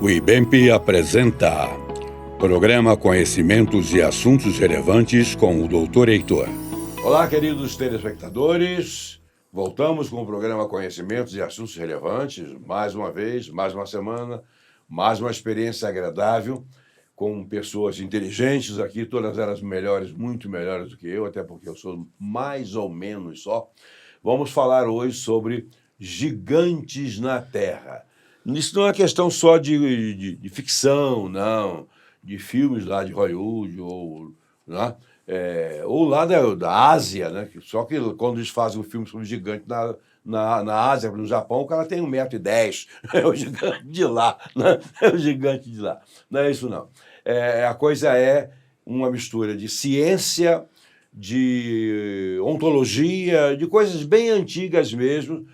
O IBEMP apresenta Programa Conhecimentos e Assuntos Relevantes com o Dr. Heitor. Olá, queridos telespectadores. Voltamos com o programa Conhecimentos e Assuntos Relevantes. Mais uma vez, mais uma semana, mais uma experiência agradável com pessoas inteligentes aqui, todas elas melhores, muito melhores do que eu, até porque eu sou mais ou menos só. Vamos falar hoje sobre gigantes na Terra. Isso não é questão só de ficção, não, de filmes lá de Hollywood ou, né? Ou lá da Ásia, né? Só que quando eles fazem um filme sobre gigante na Ásia, no Japão, o cara tem 1,10 m, é o gigante de lá, né? É o gigante de lá. Não é isso, não. A coisa é uma mistura de ciência, de ontologia, de coisas bem antigas mesmo,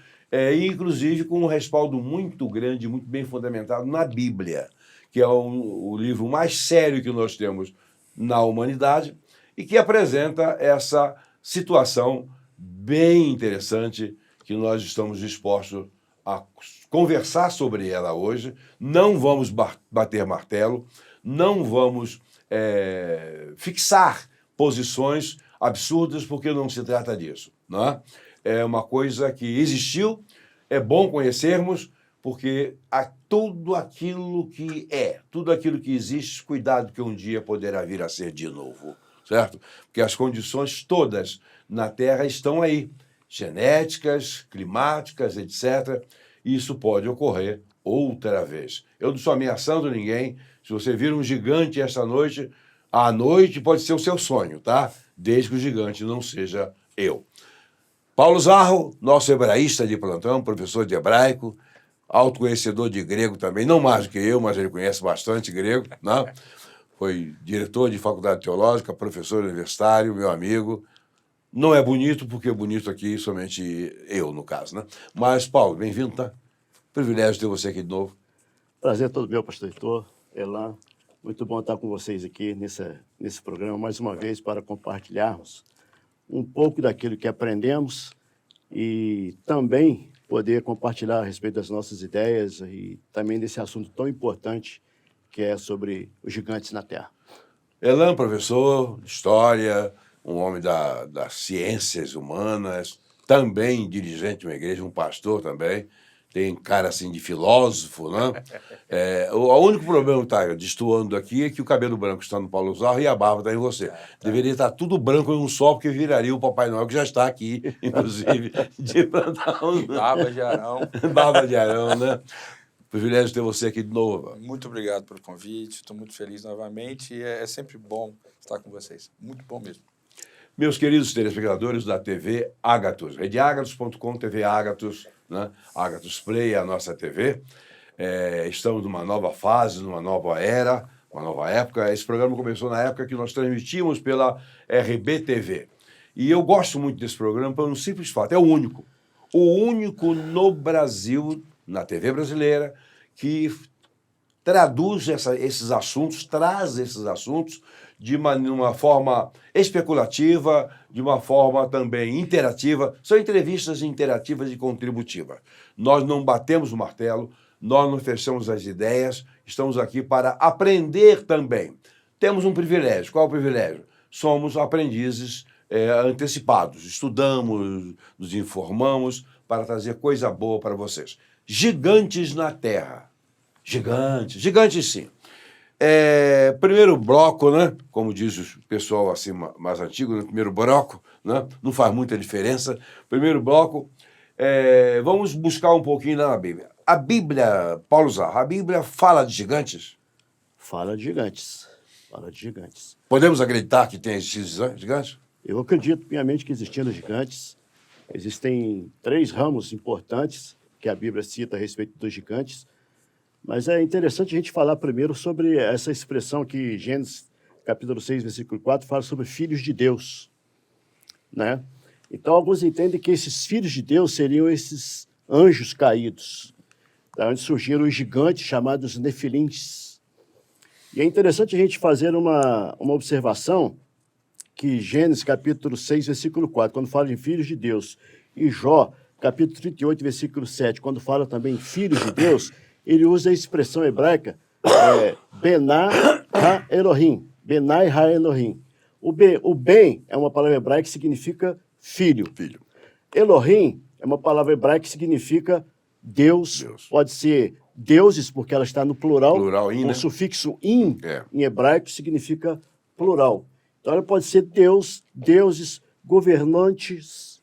inclusive com um respaldo muito grande, muito bem fundamentado na Bíblia, que é o livro mais sério que nós temos na humanidade e que apresenta essa situação bem interessante que nós estamos dispostos a conversar sobre ela hoje. Não vamos bater martelo, não vamos fixar posições absurdas, porque não se trata disso, não é? É uma coisa que existiu, é bom conhecermos, porque tudo aquilo que existe, cuidado que um dia poderá vir a ser de novo, certo? Porque as condições todas na Terra estão aí, genéticas, climáticas, etc. E isso pode ocorrer outra vez. Eu não estou ameaçando ninguém. Se você vir um gigante esta noite, à noite pode ser o seu sonho, tá? Desde que o gigante não seja eu. Paulo Zarro, nosso hebraísta de plantão, professor de hebraico, autoconhecedor de grego também, não mais do que eu, mas ele conhece bastante grego, né? Foi diretor de faculdade teológica, professor universitário, meu amigo. Não é bonito, porque bonito aqui somente eu, no caso, né? Mas, Paulo, bem-vindo, tá? Privilégio ter você aqui de novo. Prazer todo meu, pastor Heitor, Elan. Muito bom estar com vocês aqui nesse programa, mais uma vez, para compartilharmos um pouco daquilo que aprendemos e também poder compartilhar a respeito das nossas ideias e também desse assunto tão importante que é sobre os gigantes na Terra. Elan, professor de história, um homem das ciências humanas, também dirigente de uma igreja, um pastor também, tem cara assim de filósofo, né? O único problema que está destoando aqui é que o cabelo branco está no Paulo Zarro e a barba está em você. Deveria estar tudo branco em um só, porque viraria o Papai Noel, que já está aqui, inclusive, de plantão. Barba de Arão. Barba de Arão, né? Privilégio ter você aqui de novo. Muito obrigado pelo convite, estou muito feliz novamente e é sempre bom estar com vocês. Muito bom mesmo. Meus queridos telespectadores da TV Ágatos, redeagatos.com, TV Ágatos, né? Ágatos Play, a nossa TV. Estamos numa nova fase, numa nova era, uma nova época. Esse programa começou na época que nós transmitimos pela RBTV. E eu gosto muito desse programa por um simples fato, é o único no Brasil, na TV brasileira, que traduz esses assuntos, traz esses assuntos de uma forma especulativa, de uma forma também interativa. São entrevistas interativas e contributivas. Nós não batemos o martelo, nós não fechamos as ideias, estamos aqui para aprender também. Temos um privilégio. Qual é o privilégio? Somos aprendizes antecipados, estudamos, nos informamos para trazer coisa boa para vocês. Gigantes na Terra. Gigantes sim. Primeiro bloco, né? Como diz o pessoal assim mais antigo, né? Primeiro bloco, né? Não faz muita diferença. Primeiro bloco, vamos buscar um pouquinho lá na Bíblia. A Bíblia, Paulo Zarro, a Bíblia fala de gigantes? Fala de gigantes. Podemos acreditar que tem esses gigantes? Eu acredito piamente que existindo gigantes. Existem 3 ramos importantes que a Bíblia cita a respeito dos gigantes. Mas é interessante a gente falar primeiro sobre essa expressão que Gênesis, capítulo 6, versículo 4, fala sobre filhos de Deus, né? Então, alguns entendem que esses filhos de Deus seriam esses anjos caídos, da onde surgiram os gigantes chamados nefilins. E é interessante a gente fazer uma observação que Gênesis, capítulo 6, versículo 4, quando fala em filhos de Deus, e Jó, capítulo 38, versículo 7, quando fala também em filhos de Deus, ele usa a expressão hebraica Benai Ha-Elohim. Benai Ha-Elohim. O Ben é uma palavra hebraica que significa filho. Filho. Elohim é uma palavra hebraica que significa Deus. Pode ser deuses, porque ela está no plural. Plural, in, o né? sufixo in, É. em hebraico, significa plural. Então, ela pode ser Deus, deuses, governantes.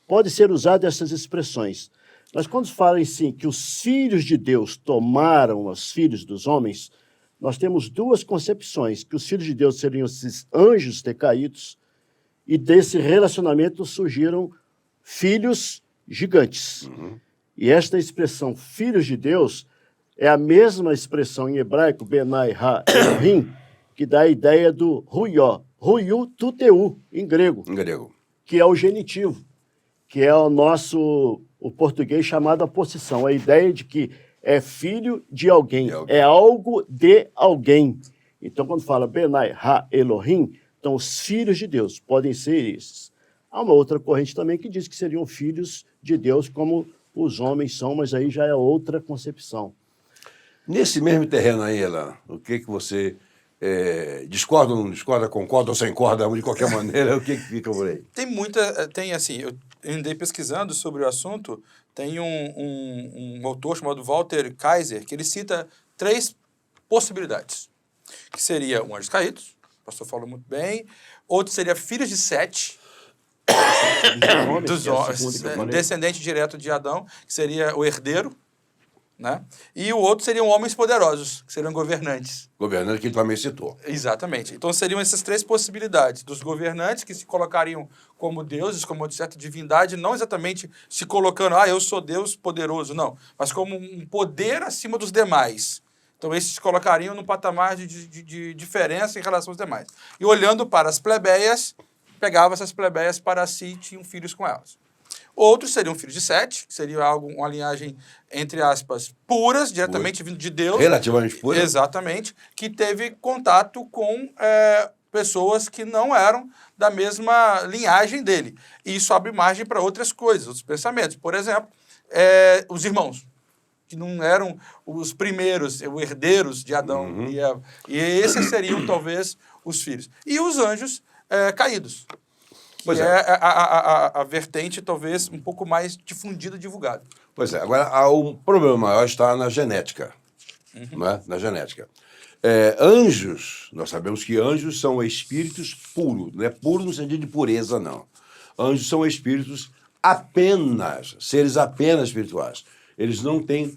Pode ser usado essas expressões. Mas quando fala assim que os filhos de Deus tomaram os filhos dos homens, nós temos duas concepções, que os filhos de Deus seriam esses anjos decaídos, e desse relacionamento surgiram filhos gigantes. E esta expressão, filhos de Deus, é a mesma expressão em hebraico, Benai Ha-Elohim, que dá a ideia do Ruió, Ruiu Tuteu, em grego, Em grego. que é o genitivo, que é o português chamado a possessão, a ideia de que é filho de alguém, é algo de alguém. Então, quando fala Benai Ha-Elohim, então os filhos de Deus podem ser esses. Há uma outra corrente também que diz que seriam filhos de Deus, como os homens são, mas aí já é outra concepção. Nesse mesmo terreno aí, Elan, o que você discorda ou não discorda, concorda ou sem corda, de qualquer maneira, o que fica por aí? Tem assim, eu andei pesquisando sobre o assunto, tem um autor chamado Walter Kaiser, que ele cita 3 possibilidades, que seria um anjos caídos, o pastor falou muito bem, outro seria filhos de Sete, descendente direto de Adão, que seria o herdeiro, né? E o outro seriam homens poderosos, que seriam governantes. Governante que ele também citou. Exatamente. Então seriam essas 3 possibilidades, dos governantes que se colocariam como deuses, como uma certa divindade, não exatamente se colocando, eu sou Deus poderoso, não, mas como um poder acima dos demais. Então esses se colocariam num patamar de diferença em relação aos demais. E olhando para as plebeias, pegavam essas plebeias para si e tinham filhos com elas. Outros seriam filhos de Sete, que seria uma linhagem, entre aspas, puras, diretamente vindo de Deus. Relativamente pura. Exatamente, que teve contato com pessoas que não eram da mesma linhagem dele. E isso abre margem para outras coisas, outros pensamentos. Por exemplo, os irmãos, que não eram os primeiros, os herdeiros de Adão e Eva. E esses seriam, talvez, os filhos. E os anjos caídos. Que é a vertente, talvez, um pouco mais difundida, divulgada. Pois é. Agora, o problema maior está na genética. Né? Na genética. Anjos, nós sabemos que anjos são espíritos puros. Não é puro no sentido de pureza, não. Anjos são espíritos apenas, seres apenas espirituais. Eles não têm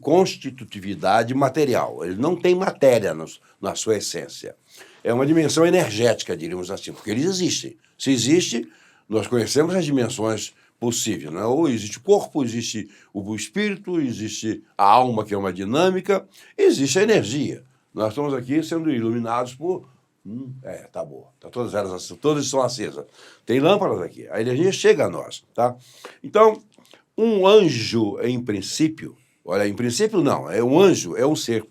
constitutividade material. Eles não têm matéria na sua essência. É uma dimensão energética, diríamos assim, porque eles existem. Se existe, nós conhecemos as dimensões possíveis. Né? Ou existe o corpo, existe o espírito, existe a alma, que é uma dinâmica, existe a energia. Nós estamos aqui sendo iluminados por... tá bom. Tá todas elas, todas estão acesas. Tem lâmpadas aqui. A energia chega a nós. Tá? Então, um anjo, em princípio... Olha, em princípio não. Um anjo é um ser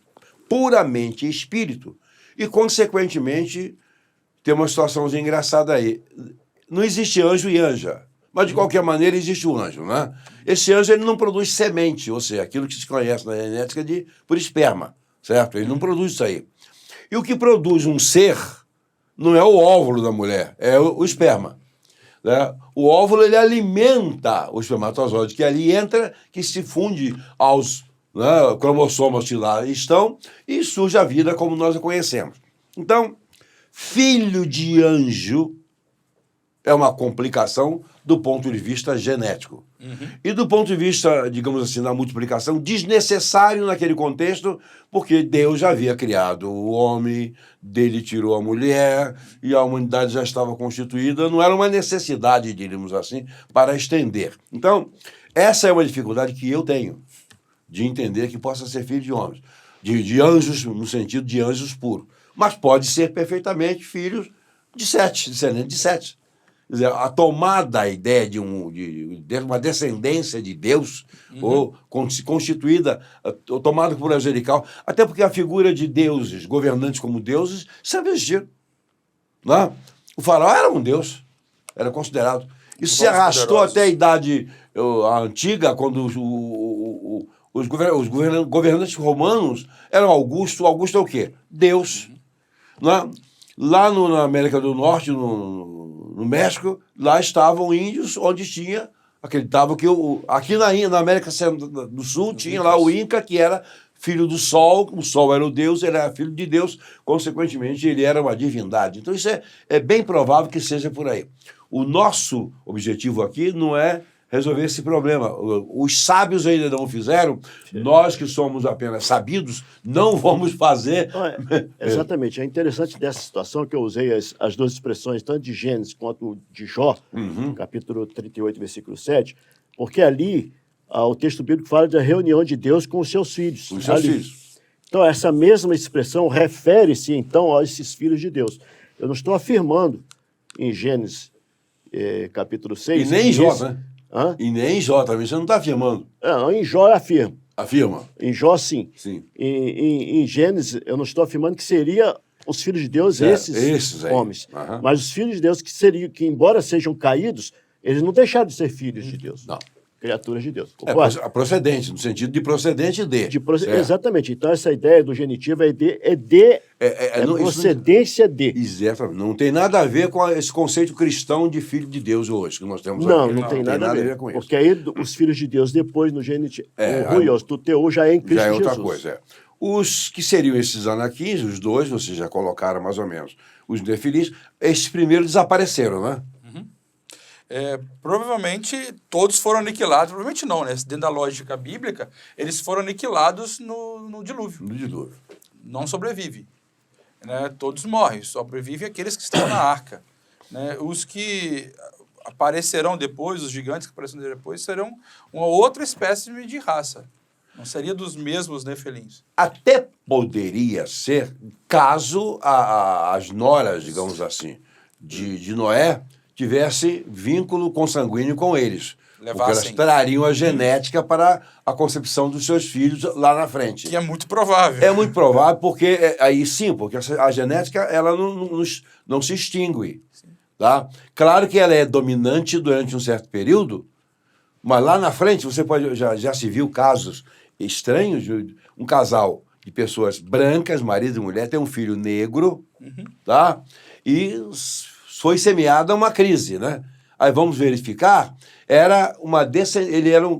puramente espírito. E, consequentemente, tem uma situaçãozinha engraçada aí. Não existe anjo e anja, mas, de qualquer maneira, existe o anjo, né? Esse anjo ele não produz semente, ou seja, aquilo que se conhece na genética por esperma, certo? Ele não produz isso aí. E o que produz um ser não é o óvulo da mulher, é o esperma. Né? O óvulo ele alimenta o espermatozoide que ali entra, que se funde aos cromossomos que lá estão, e surge a vida como nós a conhecemos. Então, filho de anjo é uma complicação do ponto de vista genético. E do ponto de vista, digamos assim, da multiplicação, desnecessário naquele contexto, porque Deus já havia criado o homem, dele tirou a mulher, e a humanidade já estava constituída, não era uma necessidade, diríamos assim, para estender. Então, essa é uma dificuldade que eu tenho, de entender que possa ser filho de homens, de anjos, no sentido de anjos puros. Mas pode ser perfeitamente filho de Sete, descendente de Sete. Quer dizer, a tomada da ideia de uma descendência de Deus, ou constituída, ou tomada por angelical, até porque a figura de deuses, governantes como deuses, sempre existiu. Né? O faraó era um deus, era considerado. Isso se arrastou até a idade antiga, quando Os governantes romanos eram Augusto. Augusto é o quê? Deus. Né? Lá na América do Norte, no México, lá estavam índios, onde tinha, acreditavam que aqui na América do Sul tinha lá o Inca, que era filho do Sol, o Sol era o Deus, ele era filho de Deus, consequentemente ele era uma divindade. Então isso é bem provável que seja por aí. O nosso objetivo aqui não é resolver esse problema. Os sábios ainda não fizeram, nós que somos apenas sabidos, não vamos fazer. Exatamente. É interessante dessa situação que eu usei as duas expressões, tanto de Gênesis quanto de Jó, capítulo 38, versículo 7, porque ali o texto bíblico fala da reunião de Deus com os seus filhos. Os seus filhos. Então, essa mesma expressão refere-se, então, a esses filhos de Deus. Eu não estou afirmando em Gênesis, capítulo 6... E nem em Jó, né? Hã? E nem em Jó também, você não está afirmando. Não, em Jó eu afirmo. Afirma. Em Jó, sim. Sim. Em Gênesis, eu não estou afirmando que seria os filhos de Deus esses homens. Mas os filhos de Deus que embora sejam caídos, eles não deixaram de ser filhos de Deus. Não. Criaturas de Deus. Procedente, no sentido de procedente de. Exatamente. Então, essa ideia do genitivo é procedência de. Exatamente. Não tem nada a ver com esse conceito cristão de filho de Deus hoje, que nós temos aqui. Não tem nada a ver com isso. Porque aí os filhos de Deus, depois no genitivo, o tuteu já é em Cristo já é outra Jesus. Coisa. Os que seriam esses anaquins, os dois, vocês já colocaram mais ou menos, os nefilis, esses primeiros desapareceram, né? Provavelmente todos foram aniquilados, provavelmente não, né? Dentro da lógica bíblica, eles foram aniquilados no dilúvio. No dilúvio. Não sobrevive. Né? Todos morrem, sobrevivem aqueles que estão na arca. Né? Os que aparecerão depois, os gigantes que aparecerão depois, serão uma outra espécie de raça. Não seria dos mesmos nefelins. Até poderia ser, caso as noras, digamos assim, de Noé tivesse vínculo consanguíneo com eles. Porque elas trariam a genética para a concepção dos seus filhos lá na frente. Que é muito provável. É muito provável, porque aí sim, porque a genética ela não se extingue. Tá? Claro que ela é dominante durante um certo período, mas lá na frente você pode já se viu casos estranhos de um casal de pessoas brancas, marido e mulher, tem um filho negro, tá? E foi semeada uma crise, né? Aí vamos verificar,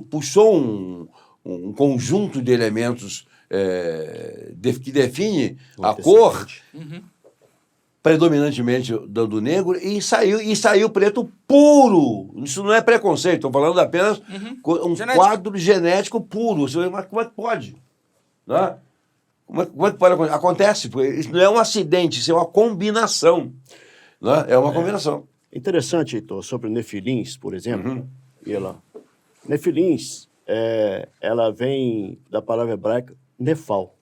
puxou um conjunto de elementos que define a cor, predominantemente do negro, e saiu preto puro. Isso não é preconceito, estou falando apenas um quadro genético puro. Mas como é que pode? Né? Como é que pode acontecer? Acontece, porque isso não é um acidente, isso é uma combinação. Né? É uma combinação. Interessante, Heitor, sobre nefilins, por exemplo. Nefilins, ela vem da palavra hebraica nefal.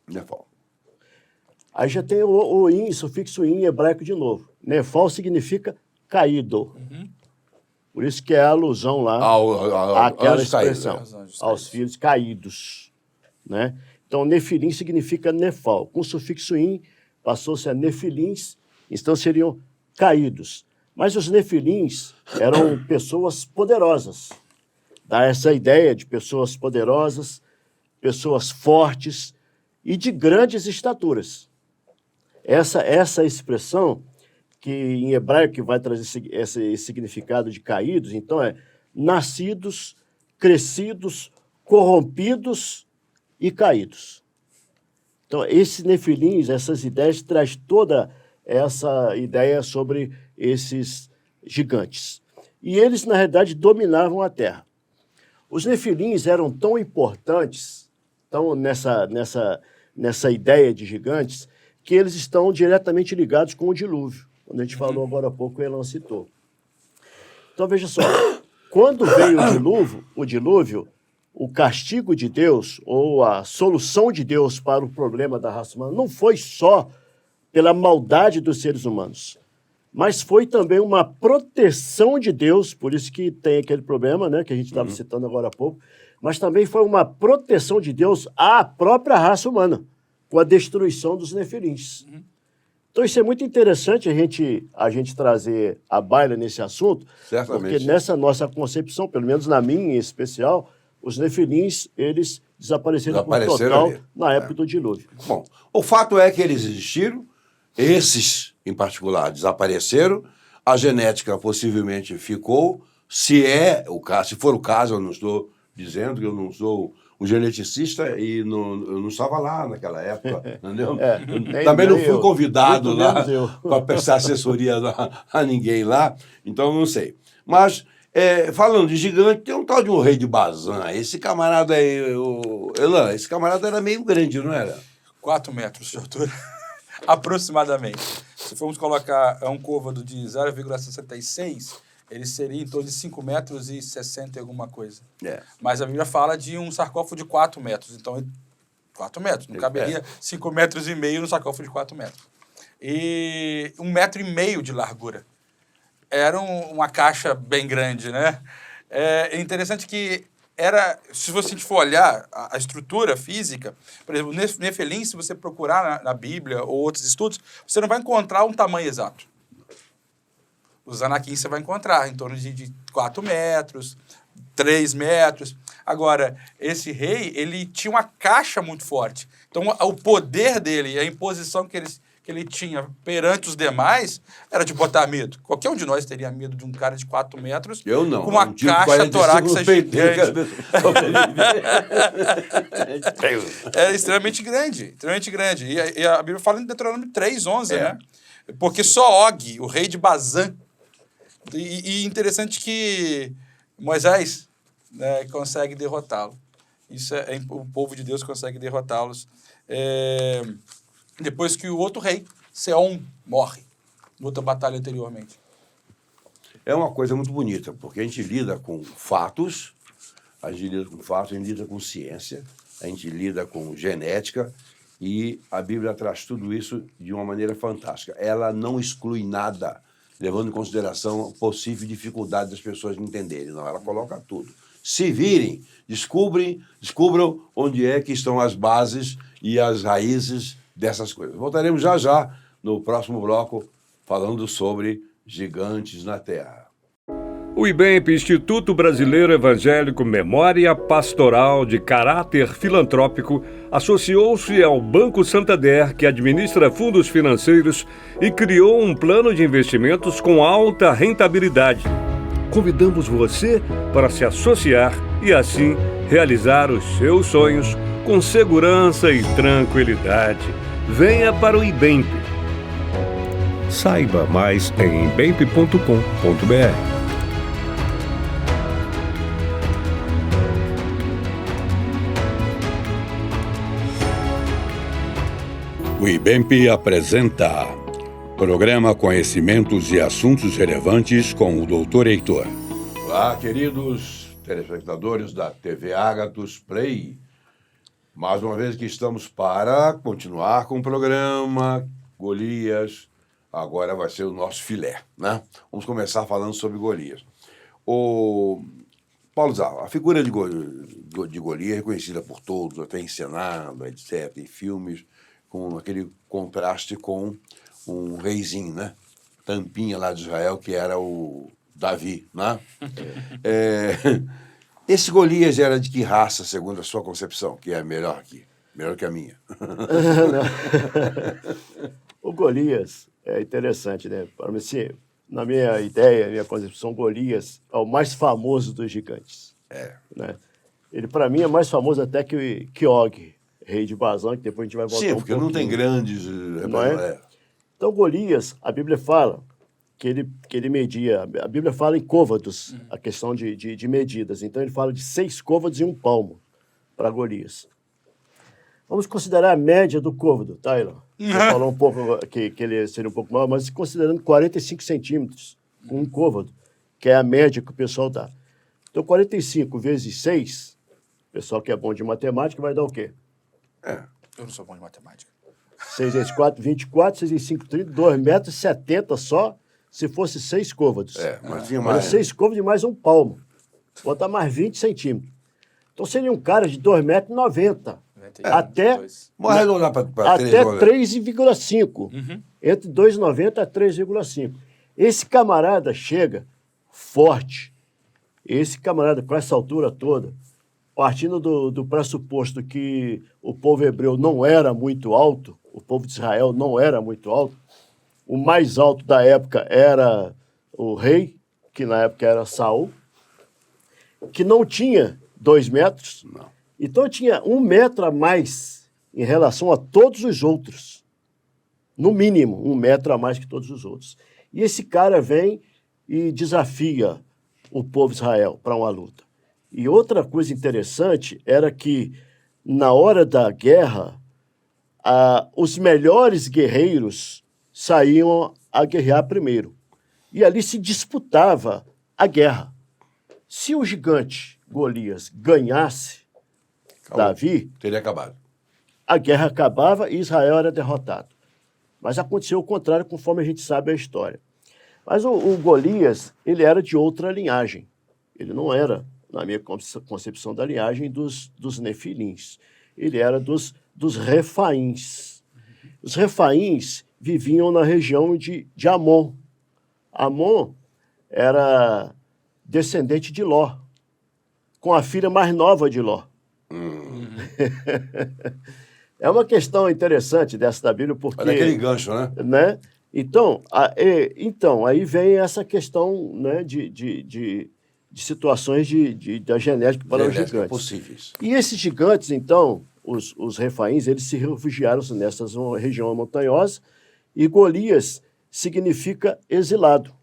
Aí já tem o in, sufixo in hebraico de novo. Nefal significa caído. Por isso que é a alusão lá àquela expressão, aos filhos caídos. Né? Então, nefilim significa nefal. Com o sufixo in, passou-se a nefilins, então seriam caídos. Mas os nefilins eram pessoas poderosas. Dá essa ideia de pessoas poderosas, pessoas fortes e de grandes estaturas. Essa expressão, que em hebraico que vai trazer esse significado de caídos, então nascidos, crescidos, corrompidos e caídos. Então, esses nefilins, essas ideias, traz toda essa ideia sobre esses gigantes. E eles, na realidade, dominavam a terra. Os nefilins eram tão importantes, tão nessa ideia de gigantes, que eles estão diretamente ligados com o dilúvio. Quando a gente falou agora há pouco, o Elan citou. Então, veja só, quando veio o dilúvio, o castigo de Deus, ou a solução de Deus para o problema da raça humana, não foi só pela maldade dos seres humanos, mas foi também uma proteção de Deus, por isso que tem aquele problema, né, que a gente estava citando agora há pouco, mas também foi uma proteção de Deus à própria raça humana, com a destruição dos nefilins. Então isso é muito interessante a gente trazer à baila nesse assunto, certamente, porque nessa nossa concepção, pelo menos na minha em especial, os nefilins, eles desapareceram por Desapareceram total ali. na época do dilúvio. Bom, o fato é que eles existiram, esses, em particular, desapareceram, a genética possivelmente ficou, se for o caso, eu não estou dizendo que eu não sou um geneticista e eu não estava lá naquela época, entendeu? Também não fui convidado lá para prestar assessoria a ninguém lá, então não sei. Mas, falando de gigante, tem um tal de um rei de Bazã. Esse camarada aí, Elan, esse camarada era meio grande, não era? 4 metros de altura, aproximadamente. Se formos colocar um côvado de 0,66, ele seria em torno de 5 metros e 60 e alguma coisa. Mas a Bíblia fala de um sarcófago de 4 metros. Então, 4 metros. Não caberia 5 metros e meio no sarcófago de 4 metros. E 1,5 metro de largura. Era uma caixa bem grande, né? É interessante que se você for olhar a estrutura física, por exemplo, Nefelim, se você procurar na Bíblia ou outros estudos, você não vai encontrar um tamanho exato. Os Anakim você vai encontrar em torno de 4 metros, 3 metros. Agora, esse rei, ele tinha uma caixa muito forte. Então, o poder dele, a imposição que ele tinha perante os demais, era de botar medo. Qualquer um de nós teria medo de um cara de 4 metros eu não, com uma caixa torácica gigante. É extremamente grande, extremamente grande. E a Bíblia fala em Deuteronômio 3:11, né? Porque só Og, o rei de Bazã, e interessante que Moisés, né, consegue derrotá-lo. O povo de Deus consegue derrotá-los. Depois que o outro rei, Seom, morre, em outra batalha anteriormente. É uma coisa muito bonita, porque a gente lida com fatos, a gente lida com ciência, a gente lida com genética, e a Bíblia traz tudo isso de uma maneira fantástica. Ela não exclui nada, levando em consideração a possível dificuldade das pessoas entenderem. Não, ela coloca tudo. Se virem, descubram onde é que estão as bases e as raízes dessas coisas. Voltaremos já no próximo bloco falando sobre gigantes na Terra. O IBEMP, Instituto Brasileiro Evangélico Memória Pastoral de Caráter Filantrópico, associou-se ao Banco Santander, que administra fundos financeiros, e criou um plano de investimentos com alta rentabilidade. Convidamos você para se associar e, assim, realizar os seus sonhos com segurança e tranquilidade. Venha para o IBEMP. Saiba mais em ibemp.com.br. O IBEMP apresenta Programa Conhecimentos e Assuntos Relevantes com o Dr. Heitor. Olá, queridos telespectadores da TV Ágatos Play. Mais uma vez que estamos para continuar com o programa Golias. Agora vai ser o nosso filé, né? Vamos começar falando sobre Golias. Paulo Zá, a figura de Golias é reconhecida por todos, até encenado, etc., em filmes, com aquele contraste com um reizinho, né? Tampinha lá de Israel, que era o Davi, né? Esse Golias era de que raça, segundo a sua concepção, que é melhor que a minha? O Golias é interessante, né? Na minha ideia, minha concepção, Golias é o mais famoso dos gigantes. Né? Ele, para mim, é mais famoso até que Og, rei de Bazã, que depois a gente vai voltar um pouquinho. Sim, porque não tem grandes... Não é? Então, Golias, a Bíblia fala que ele media... A Bíblia fala em côvados, a questão de medidas. Então, ele fala de 6 côvados e 1 palmo para Golias. Vamos considerar a média do côvado, tá, Ilan? Você falou um pouco que ele seria um pouco maior, mas considerando 45 centímetros, com 1 côvado, que é a média que o pessoal dá. Então, 45 vezes 6, o pessoal que é bom de matemática vai dar o quê? Eu não sou bom de matemática. 6 vezes 4, 24, 6 vezes 5, 30, 2,70 metros só, se fosse 6 côvados. Mas tinha mais... 6 côvados e mais 1 palmo. Botar mais 20 centímetros. Então, seria um cara de 2,90 metros. Até 3,5. Entre 2,90 a 3,5. Esse camarada chega forte. Esse camarada com essa altura toda, partindo do pressuposto que o povo hebreu não era muito alto, o povo de Israel não era muito alto, o mais alto da época era o rei, que na época era Saul, que não tinha 2 metros, então tinha 1 metro a mais em relação a todos os outros. No mínimo, 1 metro a mais que todos os outros. E esse cara vem e desafia o povo de Israel para uma luta. E outra coisa interessante era que, na hora da guerra, os melhores guerreiros saíam a guerrear primeiro. E ali se disputava a guerra. Se o gigante Golias ganhasse Davi, teria acabado. a guerra acabava e Israel era derrotado. Mas aconteceu o contrário, conforme a gente sabe a história. Mas o Golias, ele era de outra linhagem. Ele não era, na minha concepção, da linhagem dos nefilins. Ele era dos refaíns. Os refaíns viviam na região de Amon. Amon era descendente de Ló, com a filha mais nova de Ló. É uma questão interessante dessa da Bíblia, porque... Olha aquele gancho, né? Então, aí vem essa questão, né, de situações da genética para os gigantes. Possíveis. E esses gigantes, então, os refaíns, eles se refugiaram nessa região montanhosa, e Golias significa exilado.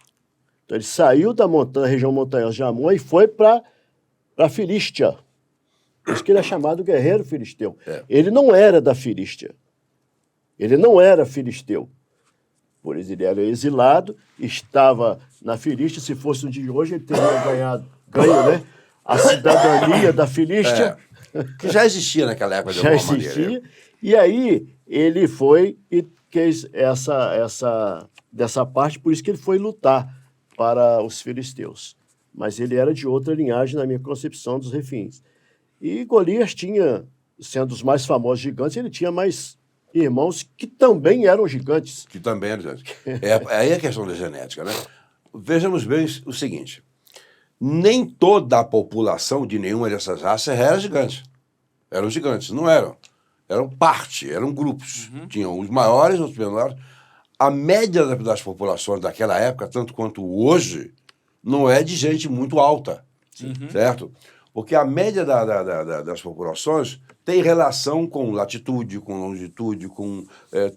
Então, ele saiu da região montanhosa de Amon e foi para a Filístia. Por isso que ele é chamado guerreiro filisteu. Ele não era da Filístia. Ele não era filisteu. Por isso, ele era exilado, estava na Filístia. Se fosse no dia de hoje, ele teria ganho, né? A cidadania da Filístia. Que já existia naquela época, de já alguma existia. maneira. E aí, ele foi e fez dessa parte, por isso que ele foi lutar para os filisteus. Mas ele era de outra linhagem, na minha concepção, dos refins. E Golias tinha, sendo os mais famosos gigantes, ele tinha mais irmãos que também eram gigantes. Que também eram gigantes. Aí é a questão da genética, né? Vejamos bem o seguinte. Nem toda a população de nenhuma dessas raças era gigante. Eram gigantes, não eram. Eram parte, eram grupos. Tinham os maiores, os menores. A média das populações daquela época, tanto quanto hoje, não é de gente muito alta, certo? Porque a média das populações tem relação com latitude, com longitude, com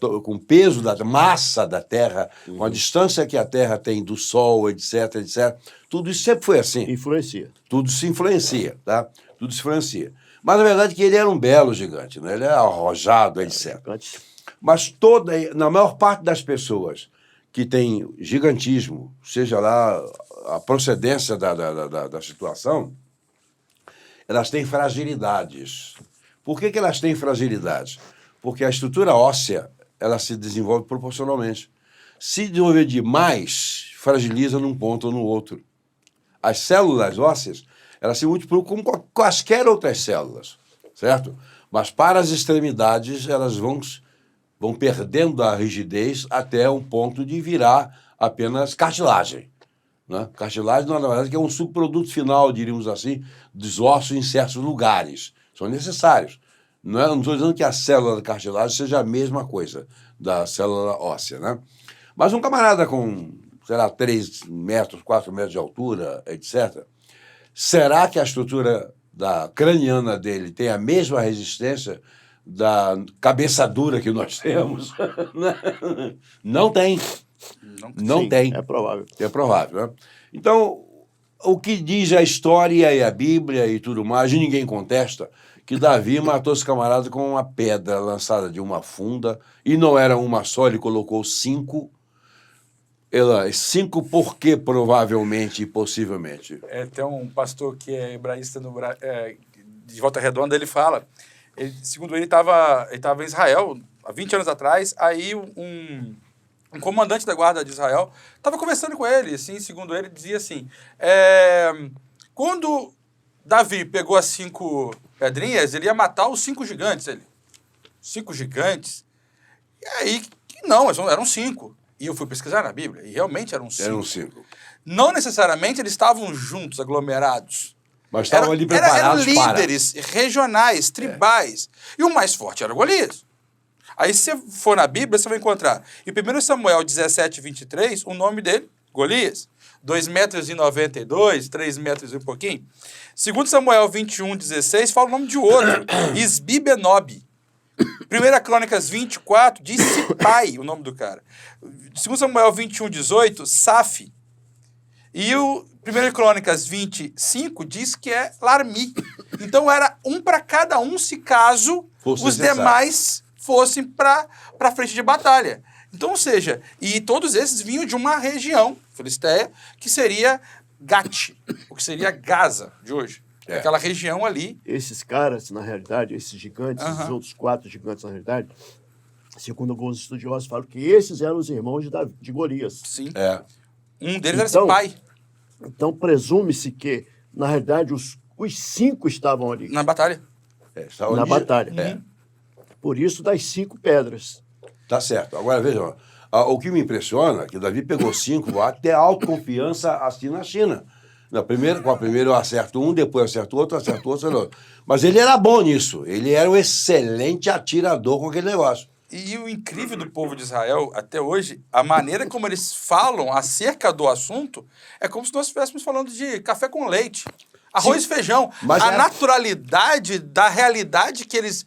o peso da massa da Terra, com a distância que a Terra tem do Sol, etc, etc. Tudo isso sempre foi assim. Influencia. Tudo se influencia, tá? Tudo se influencia. Mas, na verdade, que ele era um belo gigante, né? Ele era arrojado, etc. Mas na maior parte das pessoas que tem gigantismo, seja lá a procedência da situação, elas têm fragilidades. Por que elas têm fragilidades? Porque a estrutura óssea, ela se desenvolve proporcionalmente. Se desenvolver demais, fragiliza num ponto ou no outro. As células ósseas, elas se multiplicam como quaisquer outras células, certo? Mas para as extremidades, elas vão perdendo a rigidez até um ponto de virar apenas cartilagem. Né? Cartilagem, na verdade, é um subproduto final, diríamos assim, dos ossos em certos lugares. São necessários. Não estou dizendo que a célula da cartilagem seja a mesma coisa da célula óssea. Né? Mas um camarada com, sei lá, 3 metros, 4 metros de altura, etc., será que a estrutura craniana dele tem a mesma resistência da cabeça dura que nós temos? Não tem. Não tem. É provável. É provável, né? Então, o que diz a história e a Bíblia e tudo mais, e ninguém contesta, que Davi matou esse camarada com uma pedra lançada de uma funda, e não era uma só, ele colocou 5. 5 por quê, provavelmente e possivelmente? Tem um pastor que é hebraísta de Volta Redonda, ele fala, segundo ele estava em Israel, há 20 anos atrás, aí um comandante da guarda de Israel estava conversando com ele, assim, segundo ele, dizia assim, quando Davi pegou as 5 pedrinhas, ele ia matar os 5 gigantes. 5 gigantes? E aí, não, eram 5. E eu fui pesquisar na Bíblia, e realmente eram 5. Eram 5. Não necessariamente eles estavam juntos, aglomerados. Mas estavam ali preparados eram para. líderes regionais, tribais. E o mais forte era Golias. Aí, se você for na Bíblia, você vai encontrar em 1 Samuel 17, 23, o nome dele, Golias. 2,92 m, 3 metros e um pouquinho. 2 Samuel 21, 16, fala o nome de outro, Isbi-Benob. 1 Crônicas 24, diz Sipai, o nome do cara. 2 Samuel 21, 18, Safi. E o 1 Crônicas 25 diz que é Larmi. Então era um para cada um, se caso Fosse os necessário. demais fossem para a frente de batalha. Então, ou seja, e todos esses vinham de uma região filisteia que seria Gate, o que seria Gaza de hoje. É. Aquela região ali. Esses caras, na realidade, esses gigantes, esses outros 4 gigantes, na realidade, segundo alguns estudiosos, falam que esses eram os irmãos de Golias. Sim. É. Um deles era Então, Sipai, Então, presume-se que, na realidade, os 5 estavam ali, na batalha. Estavam na ali- batalha. É. Por isso, das 5 pedras. Tá certo. Agora, vejam, o que me impressiona é que Davi pegou 5, até autoconfiança assim na China. Com a primeira eu acerto um, depois eu acerto outro, acerto outro. Mas ele era bom nisso. Ele era um excelente atirador com aquele negócio. E o incrível do povo de Israel, até hoje, a maneira como eles falam acerca do assunto é como se nós estivéssemos falando de café com leite, arroz e feijão. Mas a é- naturalidade da realidade que eles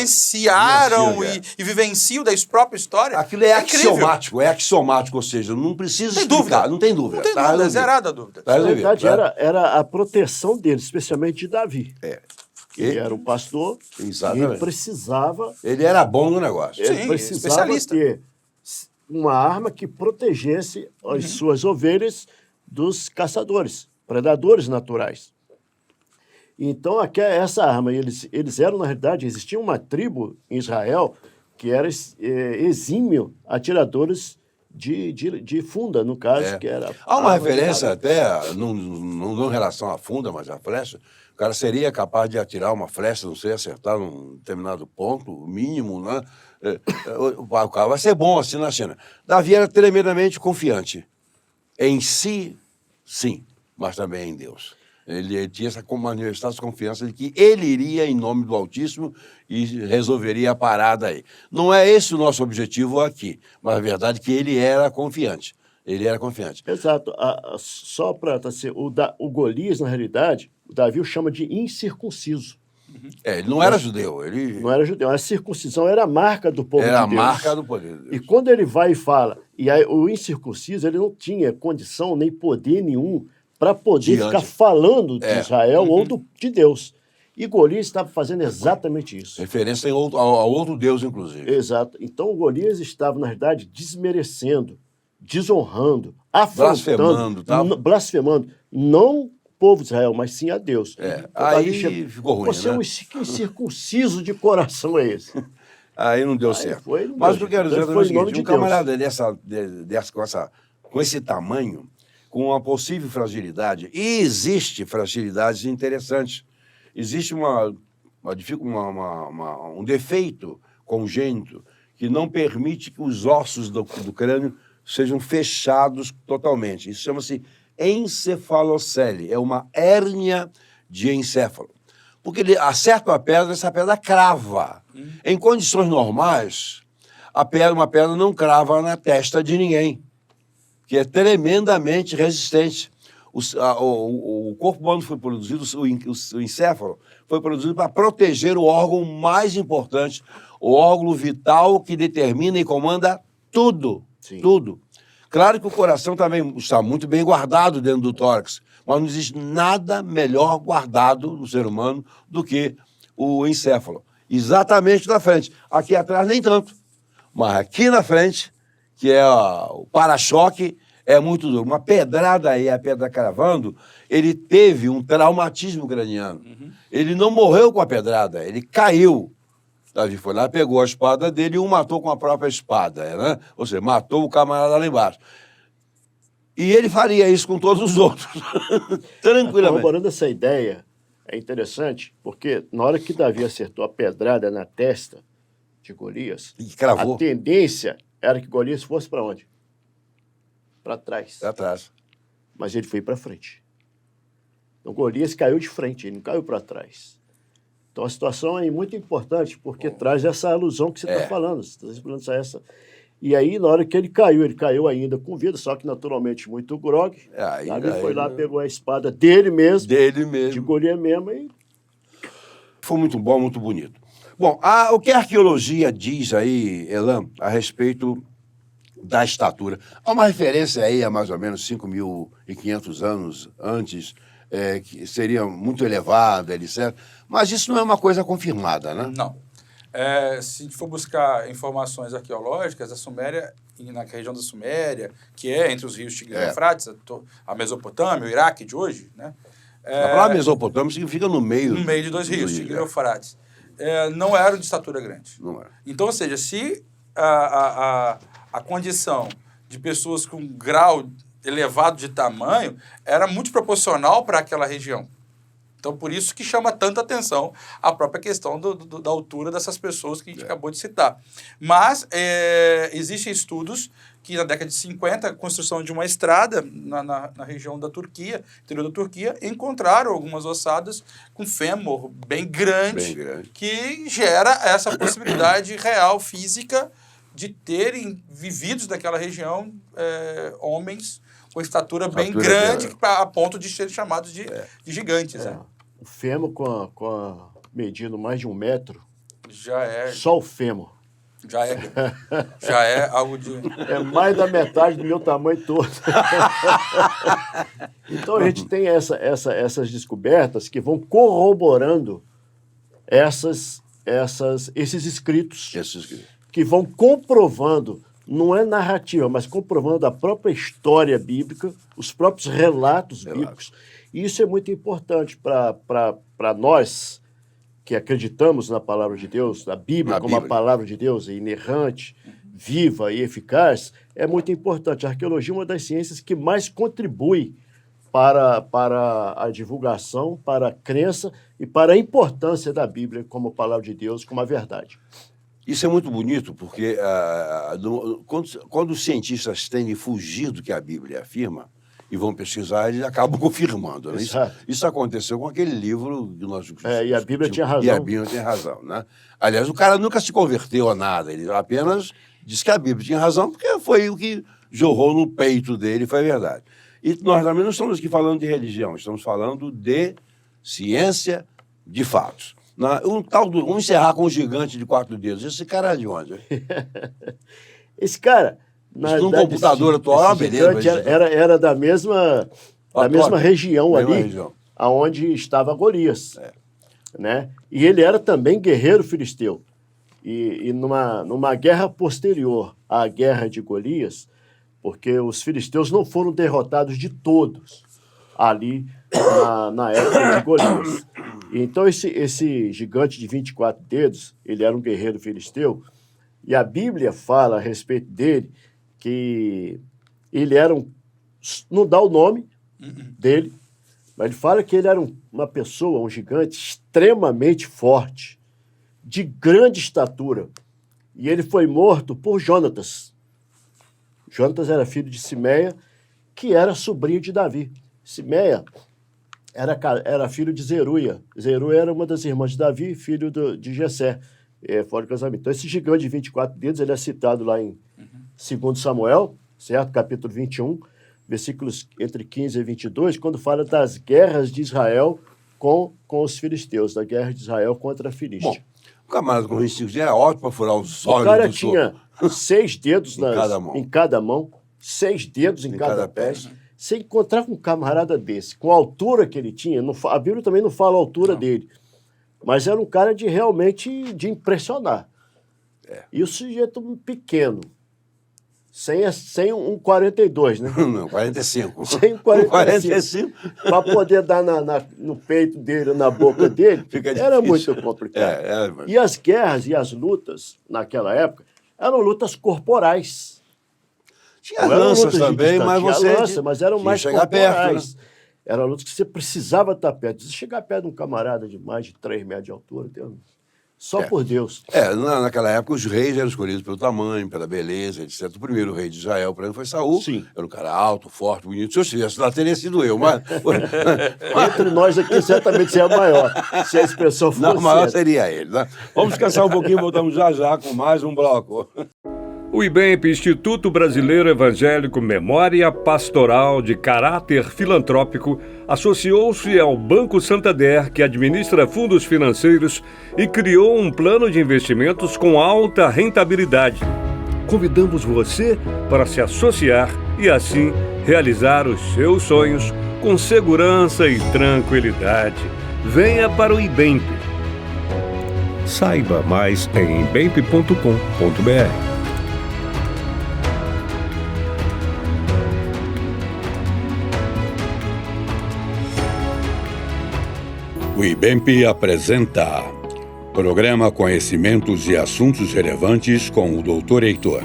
vivenciaram vivenciam, e vivenciam da própria história. Aquilo é incrível. axiomático, ou seja, não precisa Tem explicar, dúvida. não tem dúvida. Não tem Tá dúvida, resolvido. zerada a dúvida. Tá Na resolvido, verdade, né? era a proteção deles, especialmente de Davi. É. Ele era um pastor e Exatamente. ele precisava, Ele era bom no negócio. Sim, ele precisava especialista. ter uma arma que protegesse as suas ovelhas dos caçadores, predadores naturais. Então, essa arma, eles eram, na realidade, existia uma tribo em Israel que era exímio atiradores de funda, no caso, que era... Há uma arma de referência nada. até, não em relação à funda, mas à flecha. O cara seria capaz de atirar uma flecha, não sei, acertar num determinado ponto, mínimo, né? O cara vai ser bom assim na China. Davi era tremendamente confiante. Em si, sim, mas também em Deus. Ele tinha essa manifestação de confiança de que ele iria em nome do Altíssimo e resolveria a parada aí. Não é esse o nosso objetivo aqui, mas a verdade é que ele era confiante. Ele era confiante. Exato. Só para o Golias, na realidade, o Davi o chama de incircunciso. Ele não era judeu, ele Não era judeu. A circuncisão era a marca do povo era a de Deus. marca do poder de E Deus. quando ele vai e fala, e aí, o incircunciso, ele não tinha condição nem poder nenhum para poder Diante. ficar falando de Israel ou Uhum. de Deus. E Golias estava fazendo exatamente isso. Referência a outro Deus, inclusive. Exato. Então o Golias estava, na verdade, desmerecendo, desonrando, afrontando, Blasfemando, tá? blasfemando, não o povo de Israel, mas sim a Deus. Então, Aí Davi chega, ficou ruim, Você é né? um incircunciso de coração é esse? Aí não deu certo. não Mas deu o que eu quero dizer certo. também é o Foi em nome seguinte, de um camarada com esse tamanho, com uma possível fragilidade, e existe fragilidades interessantes. Existe um defeito congênito que não permite que os ossos do crânio sejam fechados totalmente. Isso chama-se encefalocele, é uma hérnia de encéfalo. Porque ele acerta uma pedra, essa pedra crava. Em condições normais, uma pedra não crava na testa de ninguém, que é tremendamente resistente. O corpo humano foi produzido, o encéfalo foi produzido para proteger o órgão mais importante, o órgão vital que determina e comanda tudo. Sim. Tudo. Claro que o coração também está muito bem guardado dentro do tórax, mas não existe nada melhor guardado no ser humano do que o encéfalo. Exatamente na frente. Aqui atrás nem tanto, mas aqui na frente, que é o para-choque, é muito duro. Uma pedrada aí, a pedra cravando, ele teve um traumatismo craniano. Ele não morreu com a pedrada, ele caiu. Davi foi lá, pegou a espada dele e o matou com a própria espada, né? Ou seja, matou o camarada lá embaixo. E ele faria isso com todos os outros, tranquilamente. Corroborando essa ideia, é interessante, porque na hora que Davi acertou a pedrada na testa de Golias, E cravou a tendência era que Golias fosse para onde? Para trás. atrás. Mas ele foi para frente. Então, Golias caiu de frente, ele não caiu para trás. Então, a situação é muito importante, porque traz essa alusão que você está falando. Você está falando essa. E aí, na hora que ele caiu ainda com vida, só que naturalmente muito grogue. Davi foi lá, pegou a espada dele mesmo. De Golias mesmo. E... Foi muito bom, muito bonito. Bom, o que a arqueologia diz aí, Elan, a respeito da estatura? Há uma referência aí a mais ou menos 5.500 anos antes, que seria muito elevada, etc. Mas isso não é uma coisa confirmada, né? Não. Se a gente for buscar informações arqueológicas, a Suméria, na região da Suméria, que é entre os rios Tigre e Eufrates, a Mesopotâmia, o Iraque de hoje, né? A palavra Mesopotâmia significa no meio. No meio de dois rios, Tigre e Eufrates. Não eram de estatura grande. Não era. Então, ou seja, se a condição de pessoas com um grau elevado de tamanho era muito proporcional para aquela região. Então, por isso que chama tanta atenção a própria questão da altura dessas pessoas que a gente acabou de citar. Mas existem estudos que, na década de 50, a construção de uma estrada na região da Turquia, interior da Turquia, encontraram algumas ossadas com fêmur bem grande, que gera essa possibilidade real, física, de terem vividos naquela região homens com estatura bem grande, a ponto de serem chamados de gigantes. O fêmur medindo mais de 1 metro, já é... Só o fêmur. Já é algo de... É mais da metade do meu tamanho todo. Então, a gente tem essas descobertas que vão corroborando esses escritos. Que vão comprovando, não é narrativa, mas comprovando a própria história bíblica, os próprios relatos bíblicos. E isso é muito importante para nós que acreditamos na palavra de Deus, na Bíblia, a palavra de Deus é inerrante, viva e eficaz, é muito importante. A arqueologia é uma das ciências que mais contribui para a divulgação, para a crença e para a importância da Bíblia como palavra de Deus, como a verdade. Isso é muito bonito, porque quando os cientistas tendem a fugir do que a Bíblia afirma e vão pesquisar, eles acabam confirmando. Né? Isso aconteceu com aquele livro que nós... e a Bíblia tinha razão. E a Bíblia tinha razão. Né? Aliás, o cara nunca se converteu a nada, ele apenas disse que a Bíblia tinha razão, porque foi o que jorrou no peito dele, foi verdade. E nós também não estamos aqui falando de religião, estamos falando de ciência de fatos. Vamos encerrar com um gigante de 4 dedos. Esse cara é de onde? Esse cara... Num computador atual é uma beleza. Era da mesma região ali, onde estava Golias. Né? E ele era também guerreiro filisteu. E numa guerra posterior à guerra de Golias, porque os filisteus não foram derrotados de todos ali na época de Golias. Então, esse gigante de 24 dedos, ele era um guerreiro filisteu, e a Bíblia fala a respeito dele que ele era não dá o nome dele, mas ele fala que ele era uma pessoa, um gigante extremamente forte, de grande estatura, e ele foi morto por Jonatas. Jonatas era filho de Simeia, que era sobrinho de Davi. Simeia era filho de Zeruia. Zeruia era uma das irmãs de Davi, filho de Jessé, fora do casamento. Então, esse gigante de 24 dedos, ele é citado lá em 2 Samuel, certo? Capítulo 21, versículos entre 15 e 22, quando fala das guerras de Israel com os filisteus, da guerra de Israel contra a Filístia. Bom, o camarada com 25 era ótimo para furar os olhos. O cara tinha 6 dedos em cada mão, 6 dedos em cada pé. Você encontrar com um camarada desse, com a altura que ele tinha, a Bíblia também não fala a altura dele, mas era um cara realmente de impressionar. E o sujeito pequeno, sem um 42, né? Não, 45. Sem 45. Para poder dar no peito dele, na boca dele, era muito complicado. E as guerras e as lutas, naquela época, eram lutas corporais. Tinha lanças também, mas eram mais corporais. Perto, né? Eram lutas que você precisava estar perto. Se chegar perto de um camarada de mais de 3 metros de altura, Só por Deus. Naquela época os reis eram escolhidos pelo tamanho, pela beleza, etc. O primeiro rei de Israel, por exemplo, foi Saul. Sim. Era um cara alto, forte, bonito. Se eu estivesse lá, teria sido eu, mas... Entre nós aqui, certamente você é maior, se a expressão fosse Não, o maior essa. seria ele, né? Vamos descansar um pouquinho, voltamos já com mais um bloco. O IBEMP, Instituto Brasileiro Evangélico Memória Pastoral de Caráter Filantrópico, associou-se ao Banco Santander, que administra fundos financeiros, e criou um plano de investimentos com alta rentabilidade. Convidamos você para se associar e, assim, realizar os seus sonhos com segurança e tranquilidade. Venha para o IBEMP. Saiba mais em ibemp.com.br. O IBEMP apresenta Programa Conhecimentos e Assuntos Relevantes com o Dr. Heitor.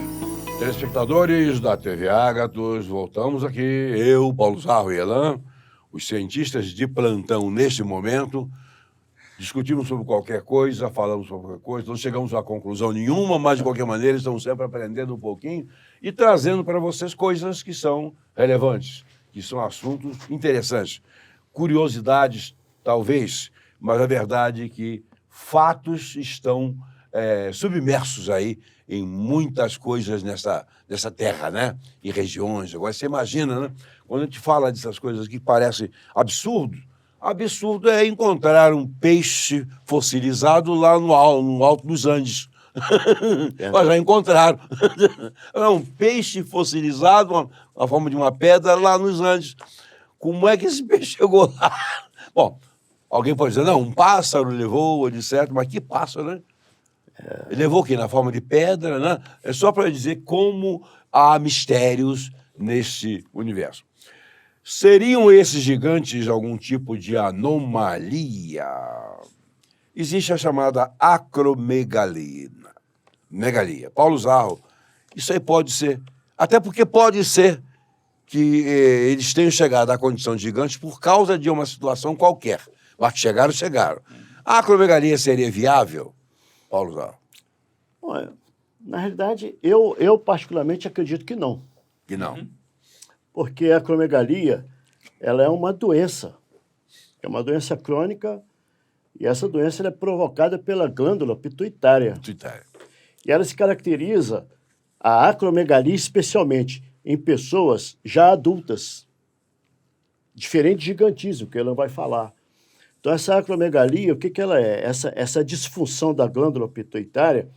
Telespectadores da TV Ágatos, voltamos aqui, eu, Paulo Zarro e Elan, os cientistas de plantão neste momento, discutimos sobre qualquer coisa, falamos sobre qualquer coisa, não chegamos a conclusão nenhuma, mas de qualquer maneira estamos sempre aprendendo um pouquinho e trazendo para vocês coisas que são relevantes, que são assuntos interessantes, curiosidades talvez, mas a verdade é que fatos estão submersos aí em muitas coisas nessa terra, né? Em regiões. Agora, você imagina, né? Quando a gente fala dessas coisas que parecem absurdo é encontrar um peixe fossilizado lá no alto dos Andes. Mas já encontraram. Um peixe fossilizado, na forma de uma pedra, lá nos Andes. Como é que esse peixe chegou lá? Bom, alguém pode dizer, não, um pássaro levou, etc. Mas que pássaro, né? Ele levou o quê? Na forma de pedra, né? É só para dizer como há mistérios nesse universo. Seriam esses gigantes algum tipo de anomalia? Existe a chamada acromegalia. Paulo Zarro, isso aí pode ser. Até porque pode ser que eles tenham chegado à condição de gigantes por causa de uma situação qualquer. Mas que chegaram. A acromegalia seria viável, Paulo Zarro? Olha, na realidade, eu particularmente acredito que não. Que não. Porque a acromegalia, ela é uma doença. É uma doença crônica e essa doença ela é provocada pela glândula pituitária. E ela se caracteriza, a acromegalia especialmente, em pessoas já adultas. Diferente de gigantismo, que ele não vai falar. Então, essa acromegalia, o que ela é? Essa disfunção da glândula pituitária,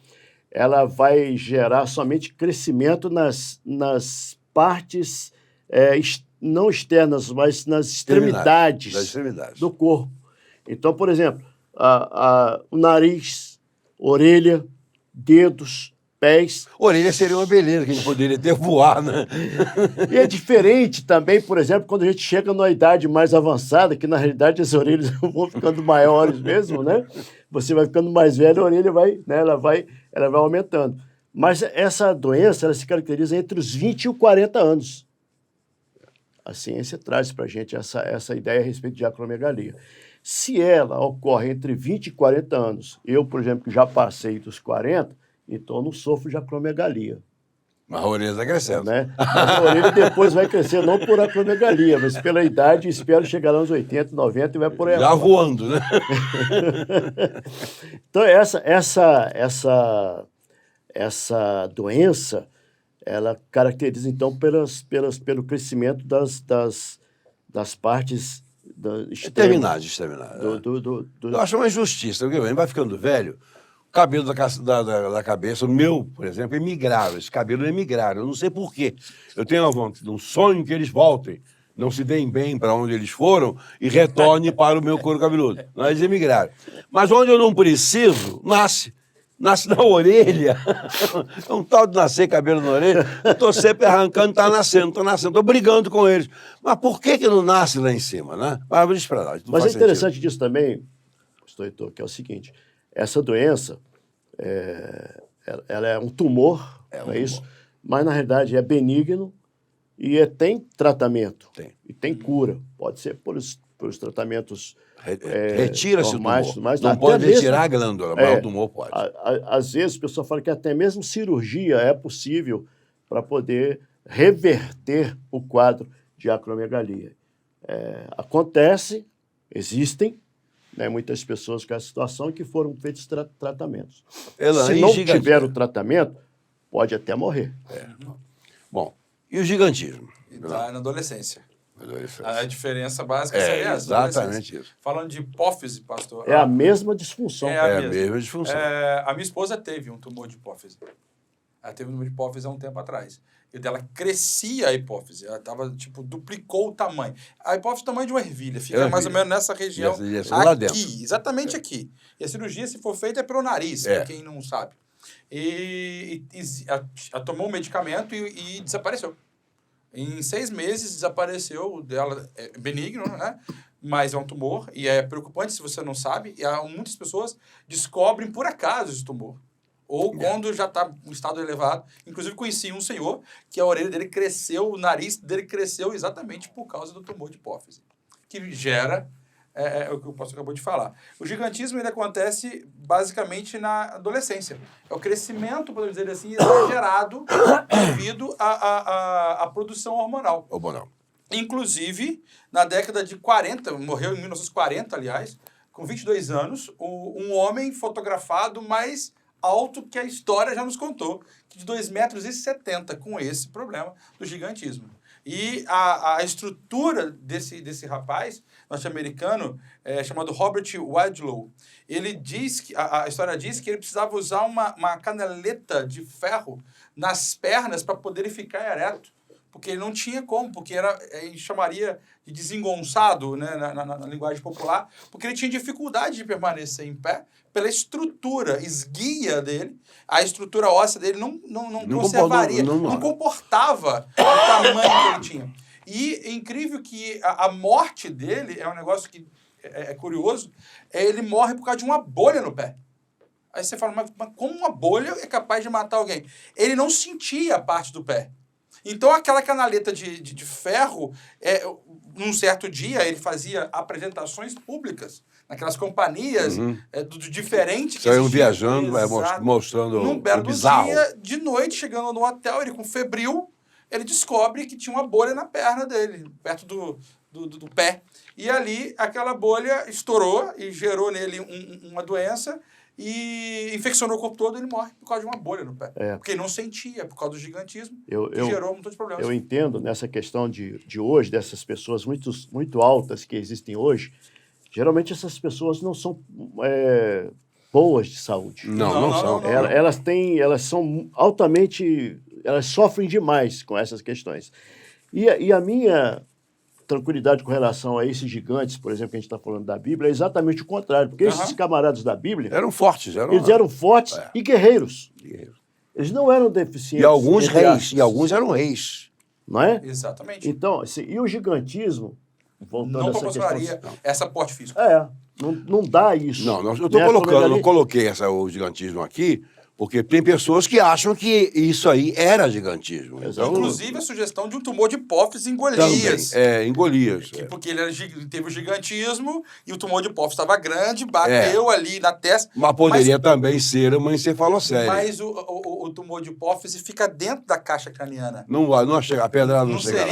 ela vai gerar somente crescimento nas partes não externas, mas nas extremidades do corpo. Então, por exemplo, o nariz, orelha, dedos, pés. Orelha seria uma beleza, que a gente poderia ter voar, né? E é diferente também, por exemplo, quando a gente chega numa idade mais avançada, que na realidade as orelhas vão ficando maiores mesmo, né? Você vai ficando mais velho, a orelha vai, né? Ela vai aumentando. Mas essa doença, ela se caracteriza entre os 20 e os 40 anos. A ciência traz para a gente essa ideia a respeito de acromegalia. Se ela ocorre entre 20 e 40 anos, eu, por exemplo, que já passei dos 40, então eu não sofro de acromegalia. Mas a orelha está crescendo. Né? Mas a orelha depois vai crescer, não por acromegalia, mas pela idade, espero chegar lá nos 80, 90 e vai por aí. Já voando, né? Então, essa doença, ela caracteriza, então, pelo crescimento das partes exterminadas. Eu acho uma injustiça, porque a gente vai ficando velho, o cabelo da cabeça, o meu, por exemplo, é migrar. Esse cabelo é migrar. Eu não sei por quê. Eu tenho um sonho que eles voltem, não se deem bem para onde eles foram e retornem para o meu couro cabeludo. Eles emigraram. Mas onde eu não preciso, nasce. Nasce na orelha. É um tal de nascer cabelo na orelha. Eu estou sempre arrancando, está nascendo. Estou brigando com eles. Mas por que não nasce lá em cima, né? Mas para lá. Mas é interessante disso também, Heitor, que é o seguinte. Essa doença, ela é um tumor, não é isso? Mas, na realidade, é benigno e tem tratamento. E tem cura. Pode ser pelos tratamentos Retira-se o normais, tumor. tudo mais. Não Até pode mesmo- retirar a glândula, mas o tumor pode. Às vezes o pessoal fala que até mesmo cirurgia é possível para poder reverter o quadro de acromegalia. Acontece, existem, né, muitas pessoas com essa situação que foram feitos tratamentos. Se não tiver o tratamento, pode até morrer. Bom, e o gigantismo? Está na adolescência. Adolescência. A diferença básica É, seria essa. exatamente adolescência. isso. Falando de hipófise, pastor. É a mesma disfunção. É É a mesma. mesma disfunção. A minha esposa teve um tumor de hipófise. Ela teve um tumor de hipófise há um tempo atrás. E dela crescia a hipófise. Ela tava, duplicou o tamanho. A hipófise é o tamanho de uma ervilha. Fica mais ou menos nessa região. Nessa direção lá dentro. Exatamente aqui. E a cirurgia, se for feita, é pelo nariz, para quem não sabe. E ela tomou um medicamento e desapareceu. Em 6 meses desapareceu dela, é benigno, né? Mas é um tumor e é preocupante se você não sabe. E muitas pessoas descobrem por acaso esse tumor. Ou quando já está em estado elevado. Inclusive, conheci um senhor que a orelha dele cresceu, o nariz dele cresceu exatamente por causa do tumor de hipófise, que gera o que o pastor acabou de falar. O gigantismo ele acontece basicamente na adolescência. É o crescimento, podemos dizer assim, exagerado devido à produção hormonal. Inclusive, na década de 40, morreu em 1940, aliás, com 22 anos, um homem fotografado mais alto que a história já nos contou, de 2,70 metros, com esse problema do gigantismo. E a estrutura desse rapaz norte-americano, chamado Robert Wadlow, ele diz que, a história diz que ele precisava usar uma canaleta de ferro nas pernas para poder ficar ereto, porque ele não tinha como, porque ele chamaria de desengonçado, né, na linguagem popular, porque ele tinha dificuldade de permanecer em pé pela estrutura esguia dele, a estrutura óssea dele não conservaria, não comportava o tamanho que ele tinha. E é incrível que a morte dele é um negócio que é curioso, ele morre por causa de uma bolha no pé. Aí você fala, mas como uma bolha é capaz de matar alguém? Ele não sentia a parte do pé. Então, aquela canaleta de ferro, num certo dia, ele fazia apresentações públicas naquelas companhias diferentes que saiam viajando, mostrando num belo bizarro. dia, de noite, chegando no hotel, ele com febril, ele descobre que tinha uma bolha na perna dele, perto do pé. E ali, aquela bolha estourou e gerou nele uma doença e infeccionou o corpo todo e ele morre por causa de uma bolha no pé. Porque ele não sentia, por causa do gigantismo, que gerou muitos problemas. Eu entendo nessa questão de hoje, dessas pessoas muito altas que existem hoje, geralmente essas pessoas não são boas de saúde. Não são. Elas são altamente... Elas sofrem demais com essas questões. E a minha tranquilidade com relação a esses gigantes, por exemplo, que a gente está falando da Bíblia, é exatamente o contrário. Porque esses camaradas da Bíblia... Eram fortes. Eles eram fortes e guerreiros. Eles não eram deficientes. E alguns reis. E alguns eram reis. Não é? Exatamente. Então, e o gigantismo... Voltando não proporcionaria essa porte física. Não dá isso. Não, eu estou colocando, eu coloquei o gigantismo aqui, porque tem pessoas que acham que isso aí era gigantismo. Então, inclusive a sugestão de um tumor de hipófise em Golias. Também, em Golias. Porque ele teve o gigantismo e o tumor de hipófise estava grande, bateu ali na testa. Mas poderia também ser uma encefalocele. Mas o tumor de hipófise fica dentro da caixa craniana. Não chega, a pedrada não chega.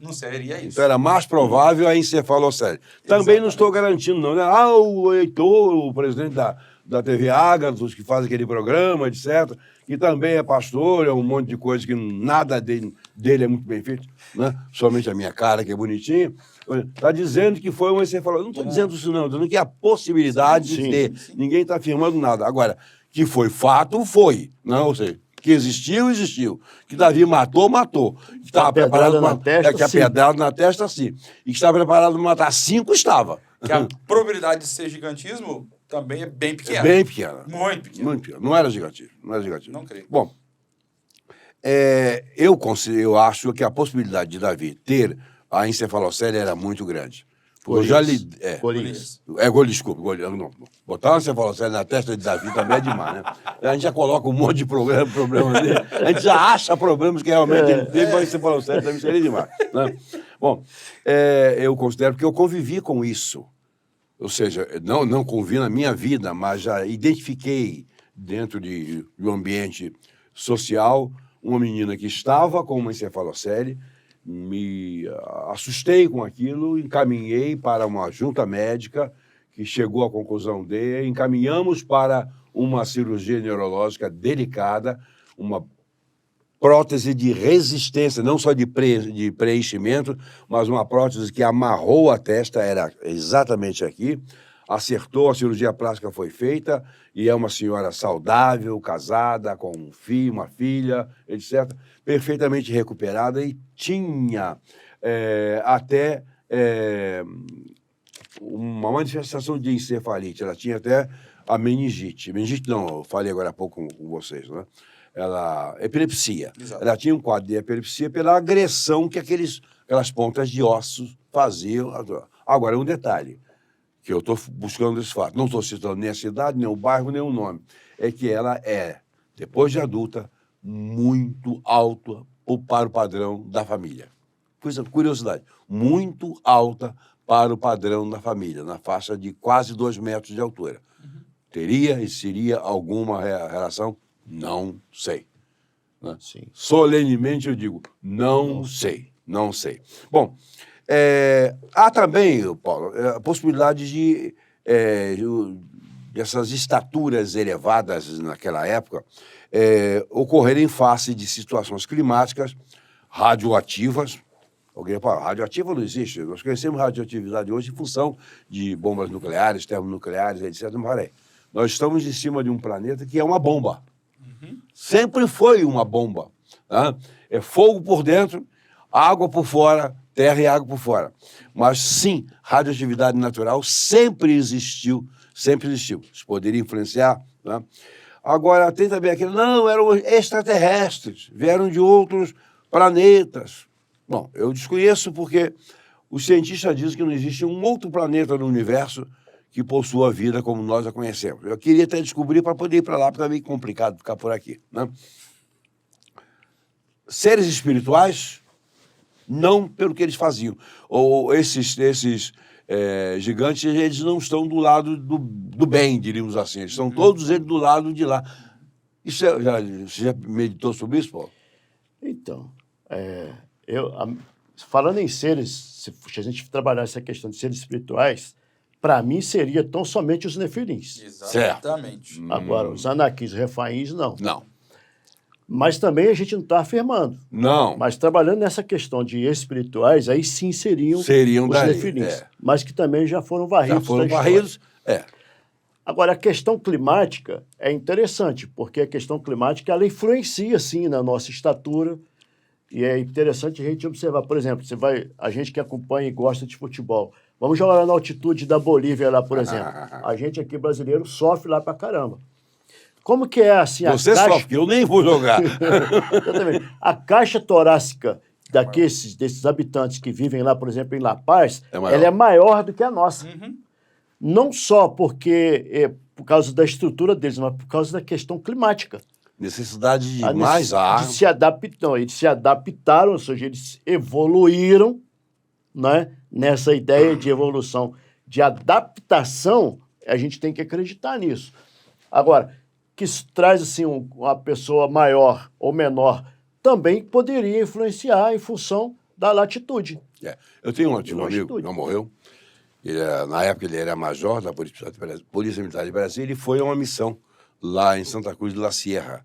Não seria isso. Então era mais provável a encefalocele. Também não estou garantindo, não. O Heitor, o presidente da TV Ágatos, que faz aquele programa, etc., que também é pastor, é um monte de coisa que nada dele é muito bem feito, né? Somente a minha cara, que é bonitinha. Está dizendo que foi uma encefalocele. Não estou dizendo isso, não. Estou dizendo que a possibilidade de ter. Sim. Ninguém está afirmando nada. Agora, que foi fato, foi. Não, ou seja, que existiu. Que Davi matou. Que estava preparado na testa, que a pedrada na testa, sim. E que estava preparado para matar 5, estava. Que a probabilidade de ser gigantismo também é bem pequena. Bem pequena. Muito pequena. Muito pequena. Não era gigantismo. Não creio. Bom, eu acho que a possibilidade de Davi ter a encefalocele era muito grande. Eu já li... Golias. Desculpa. Não. Botar uma encefalocele na testa de Davi também é demais, né? A gente já coloca um monte de problema dele. A gente já acha problemas que realmente ele teve, mas a encefalocele também seria demais, né? Bom, eu considero que eu convivi com isso. Ou seja, não convivi na minha vida, mas já identifiquei dentro de um ambiente social uma menina que estava com uma encefalocele, me assustei com aquilo, encaminhei para uma junta médica que chegou à conclusão de encaminhamos para uma cirurgia neurológica delicada, uma prótese de resistência, não só de preenchimento, mas uma prótese que amarrou a testa, era exatamente aqui, acertou, a cirurgia plástica foi feita, e é uma senhora saudável, casada, com um filho, uma filha, etc., perfeitamente recuperada, e tinha até uma manifestação de encefalite, ela tinha até a meningite. Meningite não, eu falei agora há pouco com vocês, né? Epilepsia. Exato. Ela tinha um quadro de epilepsia pela agressão que aquelas pontas de ossos faziam. Agora, um detalhe, que eu estou buscando esse fato, não estou citando nem a cidade, nem o bairro, nem o nome, é que ela depois de adulta, muito alta para o padrão da família. Curiosidade, muito alta para o padrão da família, na faixa de quase 2 metros de altura. Teria e seria alguma relação? Não sei. Né? Sim. Solenemente eu digo, não sei. Bom, há também, Paulo, a possibilidade de essas estaturas elevadas naquela época ocorrerem em face de situações climáticas radioativas. Alguém fala, radioativa não existe. Nós conhecemos radioatividade hoje em função de bombas nucleares, termonucleares, etc. Não parei. Nós estamos em cima de um planeta que é uma bomba. Sempre foi uma bomba. Tá? É fogo por dentro, água por fora, terra e água por fora. Mas, sim, radioatividade natural sempre existiu. Isso poderia influenciar. Tá? Agora, tem também aquilo, não, eram extraterrestres, vieram de outros planetas. Bom, eu desconheço porque os cientistas dizem que não existe um outro planeta no universo que possua vida como nós a conhecemos. Eu queria até descobrir para poder ir para lá, porque é meio complicado ficar por aqui. Né? Seres espirituais, não pelo que eles faziam. Ou esses gigantes, eles não estão do lado do bem, diríamos assim. Eles estão todos eles do lado de lá. Você já meditou sobre isso, Paulo? Então, falando em seres, se a gente trabalhar essa questão de seres espirituais, para mim seria tão somente os nefilins. Exatamente. Agora, os anaquins, os refaíns, não. Não. Mas também a gente não está afirmando. Não. Mas trabalhando nessa questão de espirituais, aí sim seriam os nefilins. Mas que também já foram varridos. Já foram varridos, Agora, a questão climática é interessante, porque a questão climática ela influencia, sim, na nossa estatura. E é interessante a gente observar. Por exemplo, a gente que acompanha e gosta de futebol, vamos jogar lá na altitude da Bolívia, lá, por exemplo. A gente aqui, brasileiro, sofre lá pra caramba. Como que é assim Você sofre, que eu nem vou jogar. Exatamente. A caixa torácica desses habitantes que vivem lá, por exemplo, em La Paz, ela é maior do que a nossa. Não só porque por causa da estrutura deles, mas por causa da questão climática. Necessidade de mais ar. Eles se adaptaram, ou seja, eles evoluíram, né? Nessa ideia de evolução, de adaptação, a gente tem que acreditar nisso. Agora, que isso traz assim, uma pessoa maior ou menor, também poderia influenciar em função da latitude. Eu tenho um amigo, não morreu. Na época ele era major da Polícia Militar de Brasília, ele foi a uma missão lá em Santa Cruz de la Sierra.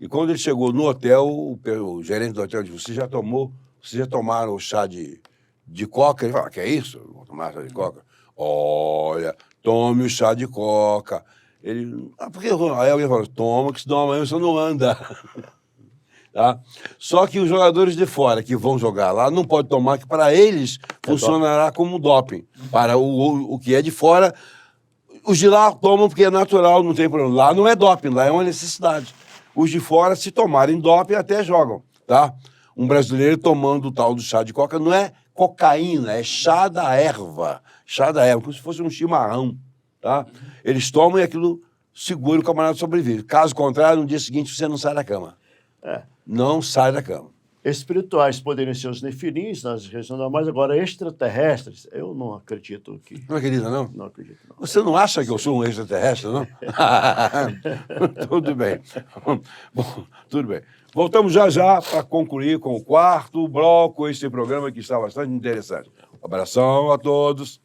E quando ele chegou no hotel, o gerente do hotel disse, vocês já tomaram o chá de coca? Ele falou, que é isso? Vou tomar chá de coca? Olha, tome o chá de coca. Ele, por que? Aí alguém falou, toma, que senão amanhã você não anda. Tá? Só que os jogadores de fora que vão jogar lá não podem tomar, que para eles funcionará como doping. Para o que é de fora, os de lá tomam porque é natural, não tem problema. Lá não é doping, lá é uma necessidade. Os de fora, se tomarem doping, até jogam. Tá? Um brasileiro tomando o tal do chá de coca não é cocaína, é chá da erva. Chá da erva, como se fosse um chimarrão. Tá? Eles tomam e aquilo segura o camarada sobrevive. Caso contrário, no dia seguinte você não sai da cama. Não sai da cama. Espirituais poderiam ser os nefilins nas regiões normais, agora extraterrestres, eu não acredito que... Não acredita, não? Não acredito, não. Você não acha que eu sou um extraterrestre, não? Tudo bem. Bom, tudo bem. Voltamos já para concluir com o quarto bloco, este programa que está bastante interessante. Um abração a todos.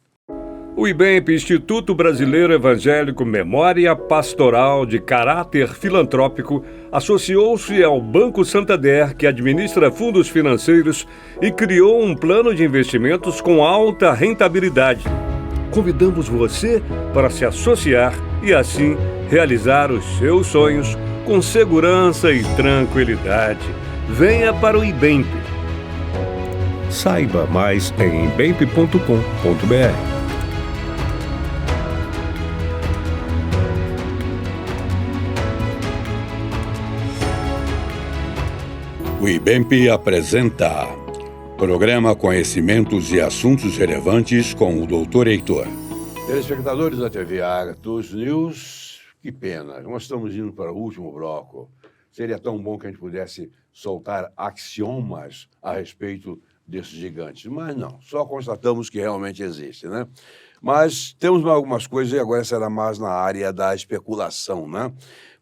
O IBEMP, Instituto Brasileiro Evangélico Memória Pastoral de Caráter Filantrópico, associou-se ao Banco Santander, que administra fundos financeiros, e criou um plano de investimentos com alta rentabilidade. Convidamos você para se associar e, assim, realizar os seus sonhos com segurança e tranquilidade. Venha para o IBEMP. Saiba mais em ibemp.com.br. O IBEMP apresenta Programa Conhecimentos e Assuntos Relevantes com o Dr. Heitor. Telespectadores da TV Agatus News, que pena, nós estamos indo para o último bloco. Seria tão bom que a gente pudesse soltar axiomas a respeito desses gigantes, mas não, só constatamos que realmente existe, né? Mas temos algumas coisas e agora será mais na área da especulação, né?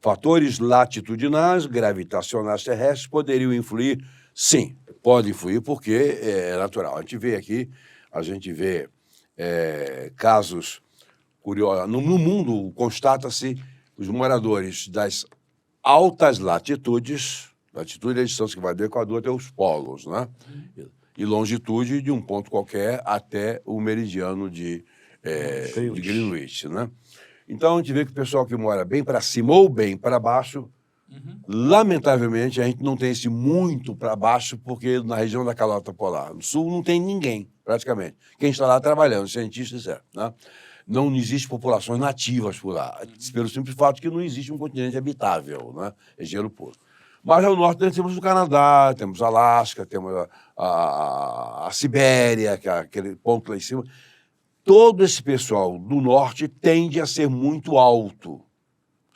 Fatores latitudinais, gravitacionais terrestres poderiam influir? Sim, pode influir porque é natural. A gente vê casos curiosos. No mundo, constata-se os moradores das altas latitudes, latitude é a distância que vai do Equador até os polos, né? E longitude de um ponto qualquer até o meridiano de Greenwich, né? Então, a gente vê que o pessoal que mora bem para cima ou bem para baixo, lamentavelmente, a gente não tem esse muito para baixo, porque na região da calota polar, no sul, não tem ninguém, praticamente. Quem está lá trabalhando, cientistas, né? Não existe populações nativas por lá, pelo simples fato de que não existe um continente habitável, né? É gelo puro. Mas ao norte nós temos o Canadá, temos o Alasca, temos a Sibéria, que é aquele ponto lá em cima. Todo esse pessoal do norte tende a ser muito alto.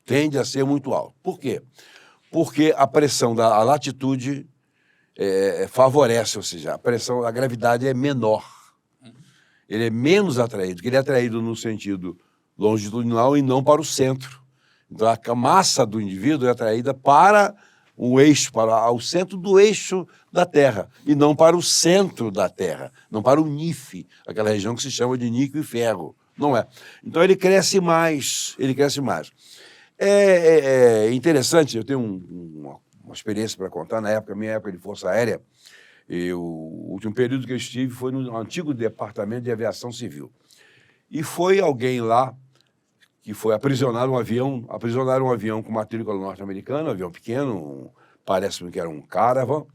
Tende a ser muito alto. Por quê? Porque a pressão da latitude favorece, ou seja, a gravidade é menor. Ele é menos atraído, porque ele é atraído no sentido longitudinal e não para o centro. Então, a massa do indivíduo é atraída para o eixo, para o centro do eixo da Terra, e não para o centro da Terra, não para o NIF, aquela região que se chama de níquel e ferro. Não é. Então, ele cresce mais, É interessante, eu tenho uma experiência para contar, minha época de Força Aérea, e o último período que eu estive foi no antigo Departamento de Aviação Civil. E foi alguém lá que foi aprisionar um avião com matrícula norte-americana, um avião pequeno, parece-me que era um Caravan,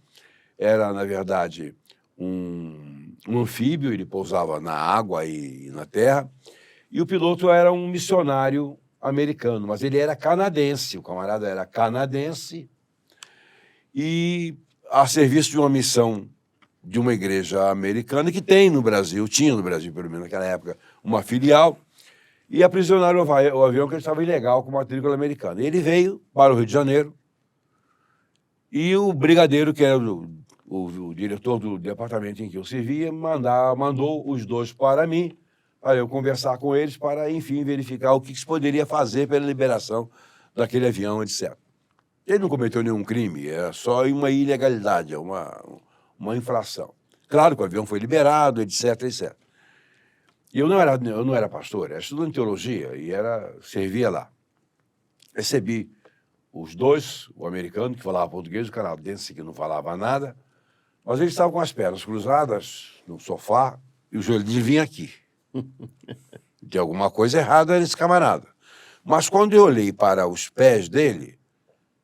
era, na verdade, um anfíbio, ele pousava na água e na terra, e o piloto era um missionário americano, mas ele era canadense, o camarada era canadense, e a serviço de uma missão de uma igreja americana que tinha no Brasil, pelo menos naquela época, uma filial, e aprisionaram o avião que estava ilegal com matrícula americana. E ele veio para o Rio de Janeiro e o brigadeiro, que era o diretor do departamento em que eu servia, mandou os dois para mim, para eu conversar com eles, para, enfim, verificar o que se poderia fazer pela liberação daquele avião, etc. Ele não cometeu nenhum crime, era só uma ilegalidade, uma infração. Claro que o avião foi liberado, etc, etc. E eu não era pastor, era estudante de teologia e servia lá. Recebi os dois, o americano que falava português, o canadense que não falava nada, mas eles estavam com as pernas cruzadas no sofá e o joelhinho vinha aqui. Tem alguma coisa errada nesse camarada. Mas quando eu olhei para os pés dele,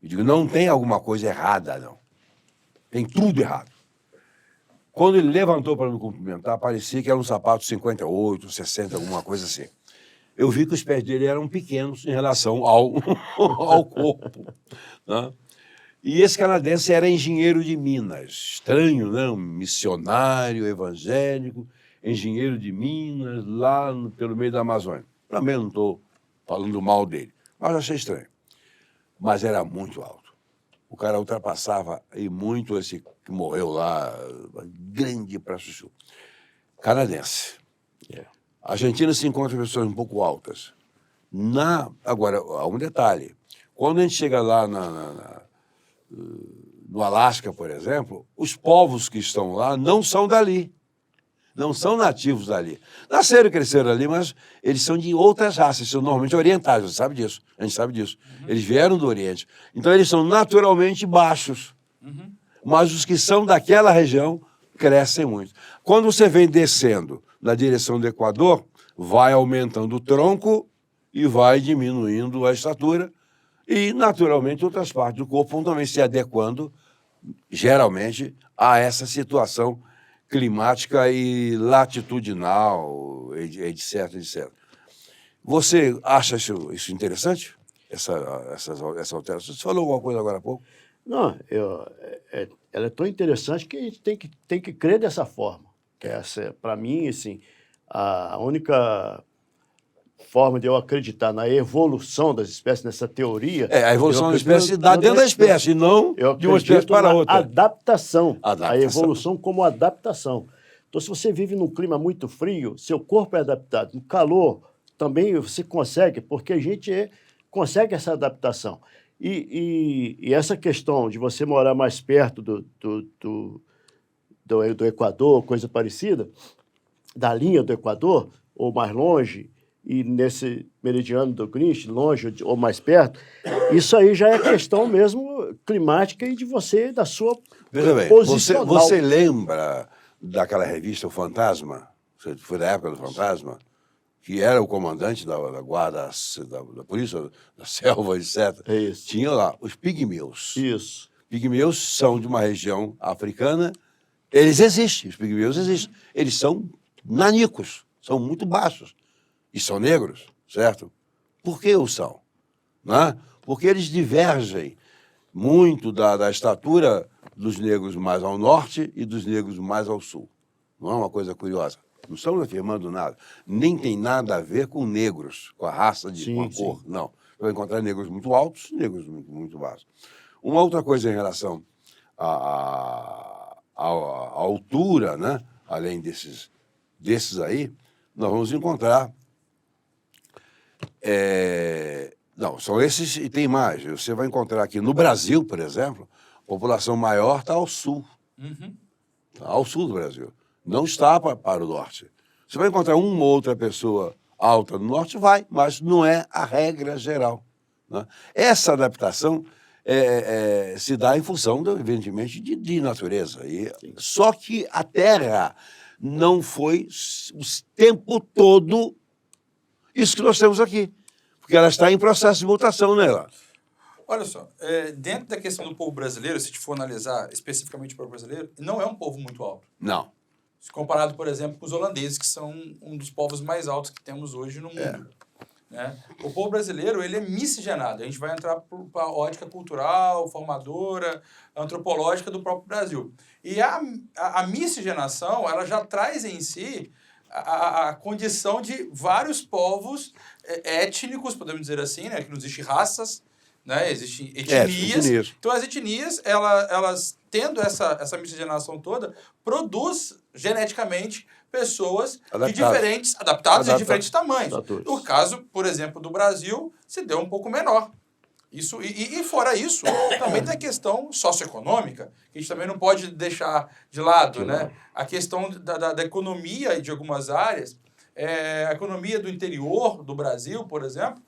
eu digo, não tem alguma coisa errada, não. Tem tudo errado. Quando ele levantou para me cumprimentar, parecia que era um sapato 58, 60, alguma coisa assim. Eu vi que os pés dele eram pequenos em relação ao corpo, né? E esse canadense era engenheiro de Minas. Estranho, né? Um missionário evangélico, engenheiro de Minas, lá pelo meio da Amazônia. Também não estou falando mal dele, mas achei estranho. Mas era muito alto. o cara ultrapassava e muito esse que morreu lá, grande para chuchu. Canadense. A Argentina se encontra pessoas um pouco altas. Agora, há um detalhe. Quando a gente chega lá no Alasca, por exemplo, os povos que estão lá não são dali. Não são nativos dali. Nasceram e cresceram ali, mas eles são de outras raças, são normalmente orientais, você sabe disso. A gente sabe disso. Eles vieram do Oriente. Então, eles são naturalmente baixos. Mas os que são daquela região crescem muito. Quando você vem descendo na direção do Equador, vai aumentando o tronco e vai diminuindo a estatura. E, naturalmente, outras partes do corpo vão também se adequando, geralmente, a essa situação climática e latitudinal, etc, etc. Você acha isso interessante? Essa alteração? Você falou alguma coisa agora há pouco? Não, ela é tão interessante que a gente tem que crer dessa forma. Que essa, para mim, assim, a única forma de eu acreditar na evolução das espécies, nessa teoria... a evolução da espécie se dá dentro da espécie, não de uma espécie para outra. Adaptação. A evolução como adaptação. Então, se você vive num clima muito frio, seu corpo é adaptado. No calor, também você consegue, porque a gente consegue essa adaptação. E essa questão de você morar mais perto do Equador, coisa parecida, da linha do Equador, ou mais longe, e nesse meridiano do Greenwich, longe ou mais perto, isso aí já é questão mesmo climática e de você, da sua Veja bem, posicional. você lembra daquela revista O Fantasma? Você foi da época do Fantasma? Que era o comandante da guarda, da polícia, da selva, etc. É isso. Tinha lá os pigmeus. Isso. Pigmeus são de uma região africana. Eles existem, os pigmeus existem. Eles são nanicos, são muito baixos. E são negros, certo? Por que o são? Né? Porque eles divergem muito da estatura dos negros mais ao norte e dos negros mais ao sul. Não é uma coisa curiosa. Não estamos afirmando nada. Nem tem nada a ver com negros, com a raça, com a cor. Não. Você vai encontrar negros muito altos, negros muito baixos. Uma outra coisa em relação à altura, né? Além desses aí, nós vamos encontrar... Não, são esses e tem mais. Você vai encontrar aqui no Brasil, por exemplo, a população maior está ao sul. Tá ao sul do Brasil. Não está para o norte. Você vai encontrar uma ou outra pessoa alta no norte, mas não é a regra geral. Né? Essa adaptação se dá em função, evidentemente, de natureza. Só que a Terra não foi o tempo todo isso que nós temos aqui. Porque ela está em processo de mutação nela. Olha só, dentro da questão do povo brasileiro, se a gente for analisar especificamente o povo brasileiro, não é um povo muito alto. Não. Se comparado, por exemplo, com os holandeses, que são um dos povos mais altos que temos hoje no mundo. Né? O povo brasileiro, ele é miscigenado. A gente vai entrar para a ótica cultural, formadora, antropológica do próprio Brasil. E a miscigenação, ela já traz em si a condição de vários povos étnicos, podemos dizer assim, né? Que não existem raças, né? Existem etnias. Então, as etnias, elas tendo essa miscigenação toda, produz geneticamente pessoas adaptadas de diferentes tamanhos. No caso, por exemplo, do Brasil, se deu um pouco menor. Isso, e fora isso, também tem a questão socioeconômica, que a gente também não pode deixar de lado, né? A questão da economia de algumas áreas, a economia do interior do Brasil, por exemplo,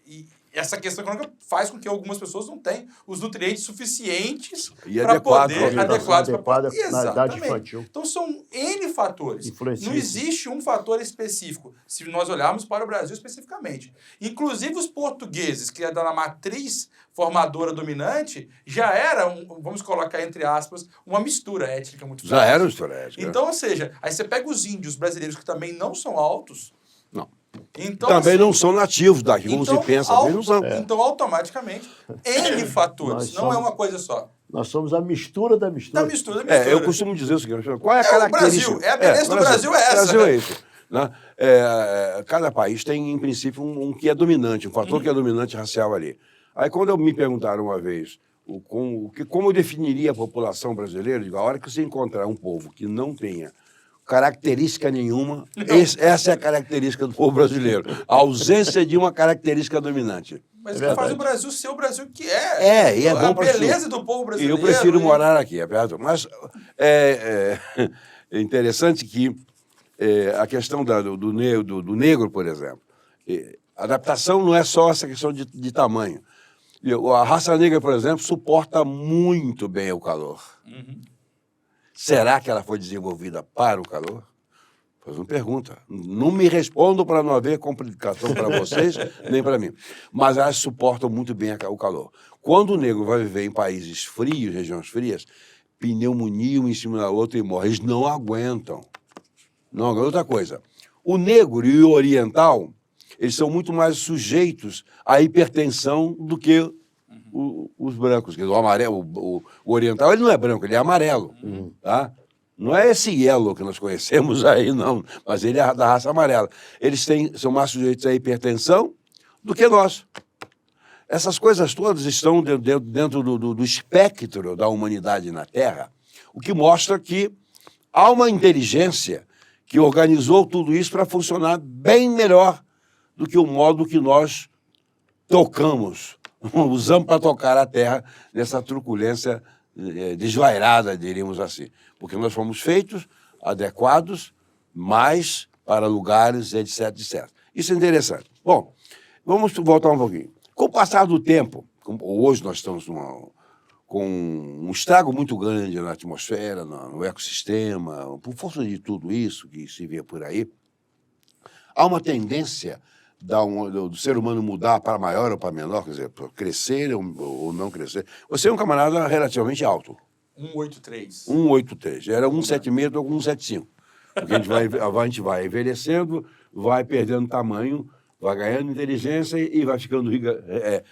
e essa questão econômica faz com que algumas pessoas não tenham os nutrientes suficientes para poder... adequados para idade infantil. Então, são N fatores. Não existe um fator específico, se nós olharmos para o Brasil especificamente. Inclusive, os portugueses, que é da matriz formadora dominante, já eram, vamos colocar entre aspas, uma mistura étnica muito forte. Já era uma mistura étnica. Então, ou seja, aí você pega os índios brasileiros, que também não são altos... Não. Então, também não são nativos daqui, como se pensa, também não são. Então, automaticamente, N fatores, não é uma coisa só. Nós somos a mistura da mistura. Eu costumo dizer o seguinte, qual é a característica... O Brasil, a beleza do Brasil é essa. O Brasil é isso. Né? Cada país tem, em princípio, um que é dominante, um fator que é dominante racial ali. Aí, quando me perguntaram uma vez como eu definiria a população brasileira, eu digo, a hora que você encontrar um povo que não tenha característica nenhuma, essa é a característica do povo brasileiro. A ausência de uma característica dominante. Mas o que faz o Brasil ser o Brasil que é. E é bom a para beleza do povo brasileiro. Eu prefiro morar aqui, é verdade. Mas é interessante que a questão do negro, por exemplo, adaptação não é só essa questão de tamanho. A raça negra, por exemplo, suporta muito bem o calor. Uhum. Será que ela foi desenvolvida para o calor? Faz uma pergunta. Não me respondam para não haver complicação para vocês, nem para mim. Mas elas suportam muito bem o calor. Quando o negro vai viver em países frios, regiões frias, pneumonia um em cima da outra e morre. Eles não aguentam. Não aguentam. Outra coisa, o negro e o oriental, eles são muito mais sujeitos à hipertensão do que os brancos. O amarelo, o oriental, ele não é branco, ele é amarelo. Tá? Não é esse yellow que nós conhecemos aí, não, mas ele é da raça amarela. Eles são mais sujeitos à hipertensão do que nós. Essas coisas todas estão dentro do espectro da humanidade na Terra, o que mostra que há uma inteligência que organizou tudo isso para funcionar bem melhor do que o modo que nós tocamos, usamos para tocar a Terra nessa truculência desvairada, diríamos assim. Porque nós fomos feitos, adequados, mais para lugares, etc, etc. Isso é interessante. Bom, vamos voltar um pouquinho. Com o passar do tempo, hoje nós estamos com um estrago muito grande na atmosfera, no ecossistema, por força de tudo isso que se vê por aí, há uma tendência do ser humano mudar para maior ou para menor, quer dizer, para crescer ou não crescer. Você é um camarada relativamente alto. 1,83. 1,83. Era 1,76 ou 1,75. Porque a gente vai envelhecendo, vai perdendo tamanho, vai ganhando inteligência e vai ficando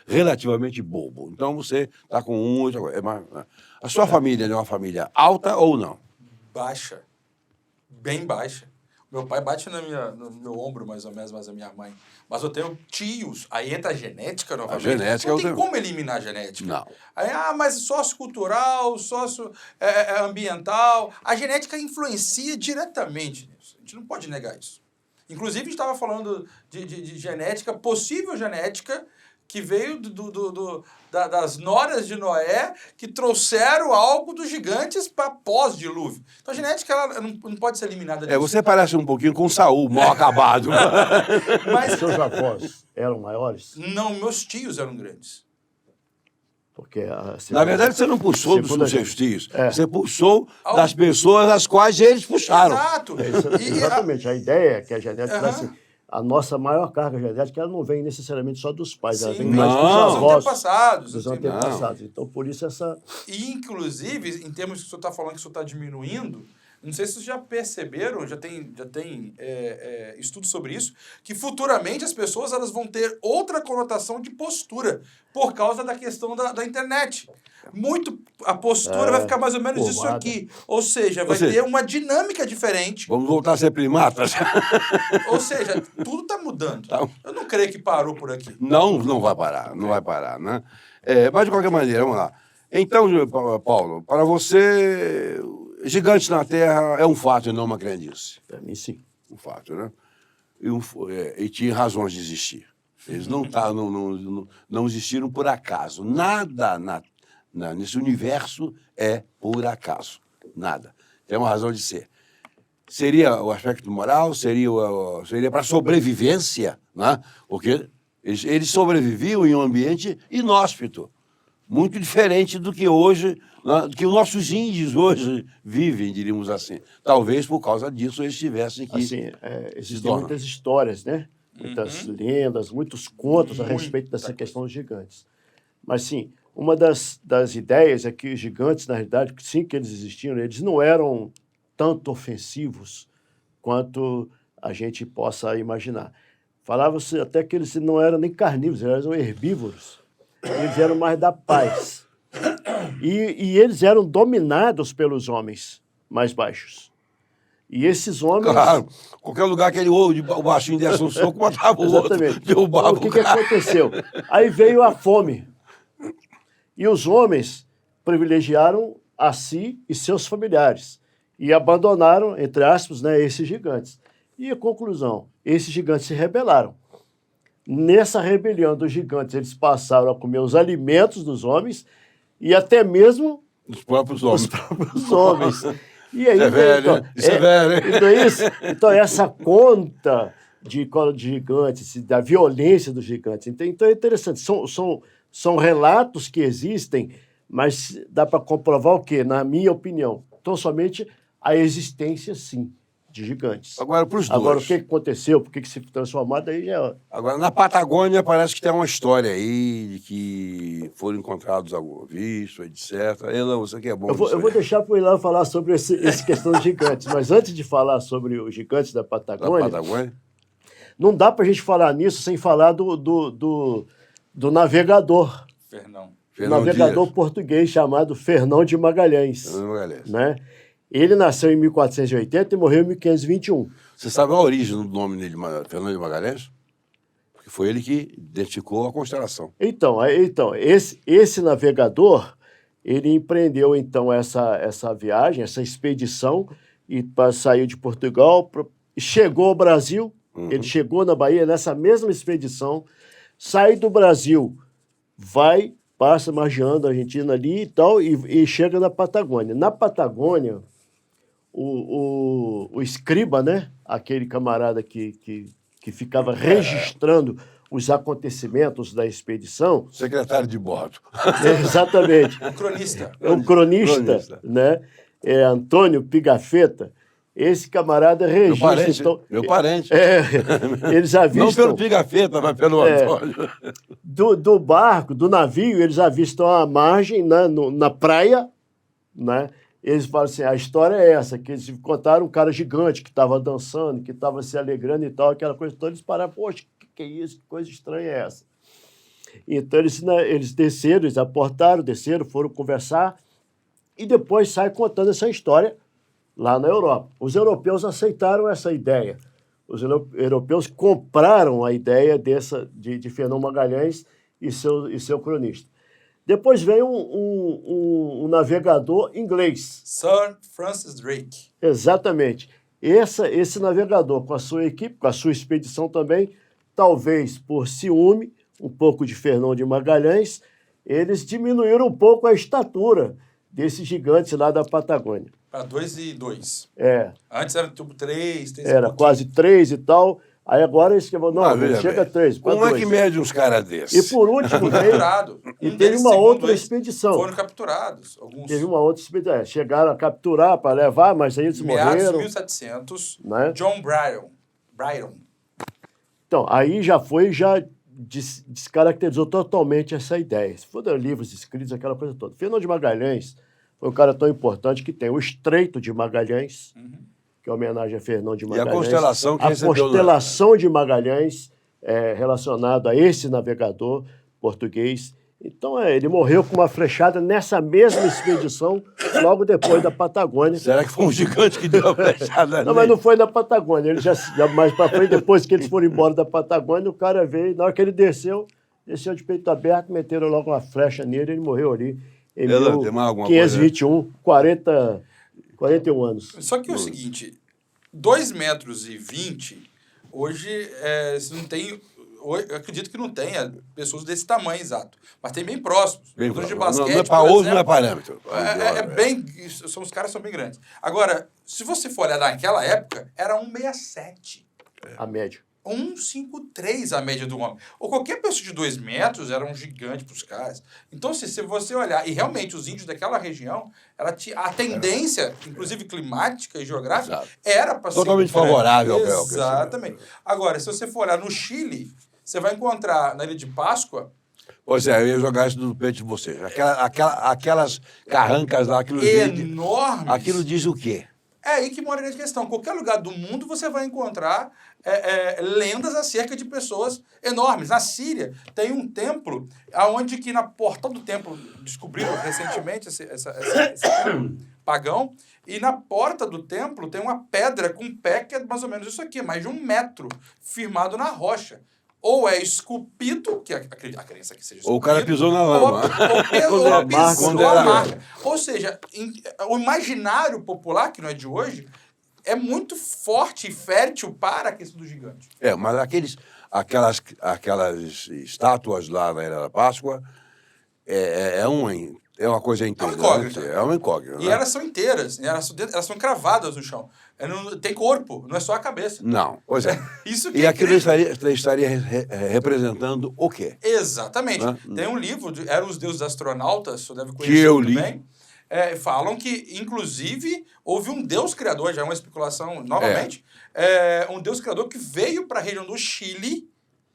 relativamente bobo. Então você está com 1,8. A sua família é uma família alta ou não? Baixa. Bem baixa. Meu pai bate no meu ombro, mais ou menos, mas a minha mãe. Mas eu tenho tios. Aí entra a genética novamente. A genética não tem como eliminar a genética. Não. Aí, mas sociocultural, ambiental. A genética influencia diretamente nisso. A gente não pode negar isso. Inclusive, a gente estava falando de genética, possível genética, que veio das noras de Noé, que trouxeram algo dos gigantes para pós-dilúvio. Então a genética ela não pode ser eliminada disso. Você parece um pouquinho com Saul, mal acabado. Mas seus avós eram maiores? Não, meus tios eram grandes. Porque na verdade, você não puxou dos seus tios. Você puxou das pessoas as quais eles puxaram. Exato. Exatamente. A ideia é que a genética assim, a nossa maior carga genética ela não vem necessariamente só dos pais, ela vem mais dos avós, dos antepassados. Então, por isso essa... E, inclusive, em termos que o senhor está falando que isso está diminuindo, não sei se vocês já perceberam, já tem estudos sobre isso, que futuramente as pessoas elas vão ter outra conotação de postura por causa da questão da internet. A postura vai ficar mais ou menos isso aqui. Ou seja, vai ter uma dinâmica diferente. Vamos voltar a ser primatas. Ou seja, tudo está mudando. Eu não creio que parou por aqui. Não vai parar, não vai parar, né? Mas, de qualquer maneira, vamos lá. Então, Paulo, para você, gigantes na Terra é um fato e não uma crendice. Para mim, sim. Um fato, né? E tinha razões de existir. Eles não existiram por acaso. Nada nesse universo é por acaso. Nada. Tem uma razão de ser. Seria o aspecto moral, seria para sobrevivência, né? Porque eles sobreviviam em um ambiente inóspito, muito diferente do que hoje, né? Do que os nossos índios hoje vivem, diríamos assim. Talvez por causa disso eles tivessem que... Assim, existem muitas histórias, né? Muitas lendas, muitos contos a respeito dessa questão dos gigantes. Mas, sim, uma das ideias é que os gigantes, na realidade, sim que eles existiam, eles não eram tanto ofensivos quanto a gente possa imaginar. Falava-se até que eles não eram nem carnívoros, eles eram herbívoros. Eles eram mais da paz. E eles eram dominados pelos homens mais baixos. E esses homens... Claro, qualquer lugar que o baixinho desse um soco, matava o outro, derrubava o que aconteceu? Aí veio a fome. E os homens privilegiaram a si e seus familiares e abandonaram, entre aspas, né, esses gigantes. E a conclusão, esses gigantes se rebelaram. Nessa rebelião dos gigantes, eles passaram a comer os alimentos dos homens e até mesmo Os próprios os próprios homens. E aí, Isso é velho, então, hein? Isso é velho, hein? então, essa conta de cola de gigantes, da violência dos gigantes. Então é interessante. São relatos que existem, mas dá para comprovar o quê? Na minha opinião, tão somente a existência, sim, de gigantes. Agora, para os Agora, o dois. que aconteceu, por que se transformou, daí já é... Agora, na Patagônia, parece que tem uma história aí de que foram encontrados vistos, etc. Elan, você que é bom. Eu vou deixar para o Ilan falar sobre essa questão de gigantes, mas antes de falar sobre os gigantes da Patagônia, não dá para a gente falar nisso sem falar do navegador. Fernão. Navegador Dias. português chamado Fernão de Magalhães. Fernão Magalhães. Né? Ele nasceu em 1480 e morreu em 1521. Você sabe a origem do nome dele, Fernão de Magalhães? Porque foi ele que identificou a constelação. Então esse navegador, ele empreendeu então essa viagem, essa expedição, e saiu de Portugal, chegou ao Brasil, ele chegou na Bahia nessa mesma expedição, sai do Brasil, passa margeando a Argentina ali e tal, e chega na Patagônia. Na Patagônia, o escriba, né? Aquele camarada que ficava registrando os acontecimentos da expedição. Secretário de bordo. Exatamente. O cronista. O cronista, né? É Antônio Pigafetta. Esse camarada registra... Meu parente. Eles avistam... Não pelo Pigafetta, mas pelo Antônio. Do barco, do navio, eles avistam a margem na praia, né? Eles falam assim, a história é essa, que eles contaram um cara gigante que estava dançando, que estava se alegrando e tal, aquela coisa toda. Eles pararam, poxa, que é isso? Que coisa estranha é essa? Então, eles desceram, eles aportaram, desceram, foram conversar e depois saem contando essa história lá na Europa. Os europeus aceitaram essa ideia. Os europeus compraram a ideia de Fernão Magalhães e seu cronista. Depois vem um navegador inglês. Sir Francis Drake. Exatamente. Esse navegador, com a sua equipe, com a sua expedição também, talvez por ciúme, um pouco de Fernão de Magalhães, eles diminuíram um pouco a estatura desses gigantes lá da Patagônia. Para 2 e 2. Antes era tipo 3. Era quase 3 e tal. Aí agora eles que vão, chega a 3. Como é que mede uns caras desses? E por último capturado. E teve uma outra expedição. Foram capturados. Alguns. Teve uma outra expedição. Chegaram a capturar para levar, mas aí eles morreram. Meados de 1700, né? John Bryan. Então, aí já descaracterizou totalmente essa ideia. Se for livros escritos, aquela coisa toda. Fernão de Magalhães foi um cara tão importante que tem o Estreito de Magalhães, que é homenagem a Fernão de Magalhães. E a constelação que recebeu... A constelação de Magalhães é relacionada a esse navegador português. Então, ele morreu com uma flechada nessa mesma expedição, logo depois da Patagônia. Será que foi um gigante que deu a flechada? Não, mas não foi na Patagônia. Ele já mais para frente, depois que eles foram embora da Patagônia, o cara veio, na hora que ele desceu de peito aberto, meteram logo uma flecha nele, ele morreu ali em 1521, 41 anos. Só que é o seguinte, 2,20 metros, hoje você não tem... Eu acredito que não tenha pessoas desse tamanho exato, mas tem bem próximos. Jogadores de basquete, não é para hoje, não é parâmetro. Os caras são bem grandes. Agora, se você for olhar naquela época, era 1,67. A média. 1,53 a média do homem. Ou qualquer pessoa de 2 metros era um gigante para os caras. Então, se você olhar, e realmente os índios daquela região, a tendência, inclusive climática e geográfica, era para ser totalmente favorável ao Exatamente. Agora, se você for olhar no Chile, você vai encontrar na Ilha de Páscoa. Pois é, eu ia jogar isso no peito de vocês. Aquelas carrancas lá, enormes. Aquilo diz o quê? É aí que mora a grande questão. Qualquer lugar do mundo você vai encontrar lendas acerca de pessoas enormes. Na Síria tem um templo onde que na porta do templo, descobriram recentemente esse templo pagão, e na porta do templo tem uma pedra com um pé que é mais ou menos isso aqui, mais de 1 metro, firmado na rocha. ou é esculpido, que a crença que seja esculpido, Ou o cara pisou na lama. ou pisou Quando a era- marca. Ou seja, o imaginário popular, que não é de hoje, é muito forte e fértil para a questão do gigante. Mas aquelas estátuas lá na Era da Páscoa é uma coisa intrigante. incógnita. É uma incógnita. E né? elas são inteiras, elas são cravadas no chão. Tem corpo, não é só a cabeça. Não, pois é. Isso que E é aquilo incrível. estaria representando o quê? Exatamente. Né? Tem um livro, Eram os Deuses Astronautas, você deve conhecer Que eu muito li. bem. Falam que, inclusive, houve um Deus criador, já é uma especulação novamente, um Deus criador que veio para a região do Chile,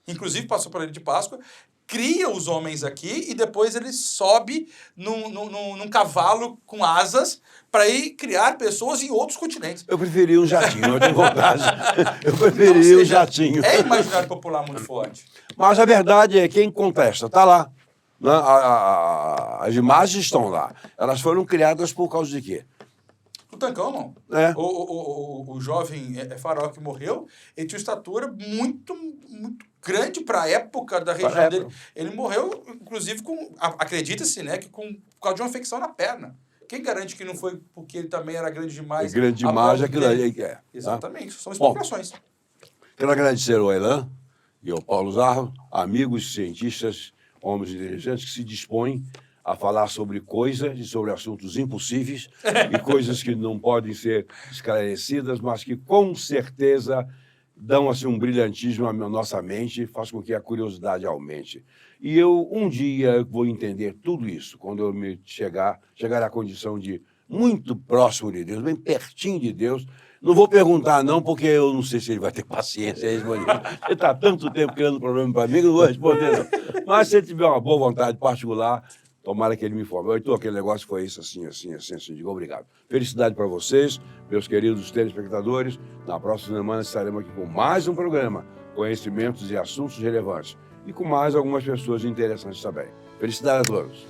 inclusive passou por Ilha de Páscoa, cria os homens aqui e depois ele sobe num cavalo com asas para ir criar pessoas em outros continentes. Eu preferia um jatinho, eu tenho vontade. Eu Ou preferia seja, um jatinho. É imaginário popular muito forte. Mas a verdade é que quem contesta está lá. Né? As imagens estão lá. Elas foram criadas por causa de quê? Tutancâmon, É. o jovem faraó que morreu, ele tinha uma estatura muito, muito grande para a época da região Pra dele. época. Ele morreu, inclusive, acredita-se, né, que por causa de uma infecção na perna. Quem garante que não foi porque ele também era grande demais? Grande demais a ponto aquilo dele- ali que é. Tá? Exatamente, são Bom. especulações. Quero agradecer ao Elan e ao Paulo Zarro, amigos cientistas, homens inteligentes que se dispõem a falar sobre coisas e sobre assuntos impossíveis e coisas que não podem ser esclarecidas, mas que com certeza dão assim, um brilhantismo à nossa mente e faz com que a curiosidade aumente. E eu um dia vou entender tudo isso, quando eu me chegar à condição de muito próximo de Deus, bem pertinho de Deus. Não vou perguntar, não, porque eu não sei se ele vai ter paciência em responder. Ele está tanto tempo criando problema para mim que eu não vou responder, não. Mas se ele tiver uma boa vontade particular, tomara que ele me informe. Então, aquele negócio foi isso, assim. Digo, obrigado. Felicidade para vocês, meus queridos telespectadores. Na próxima semana estaremos aqui com mais um programa, Conhecimentos e Assuntos Relevantes. E com mais algumas pessoas interessantes também. Felicidade a todos.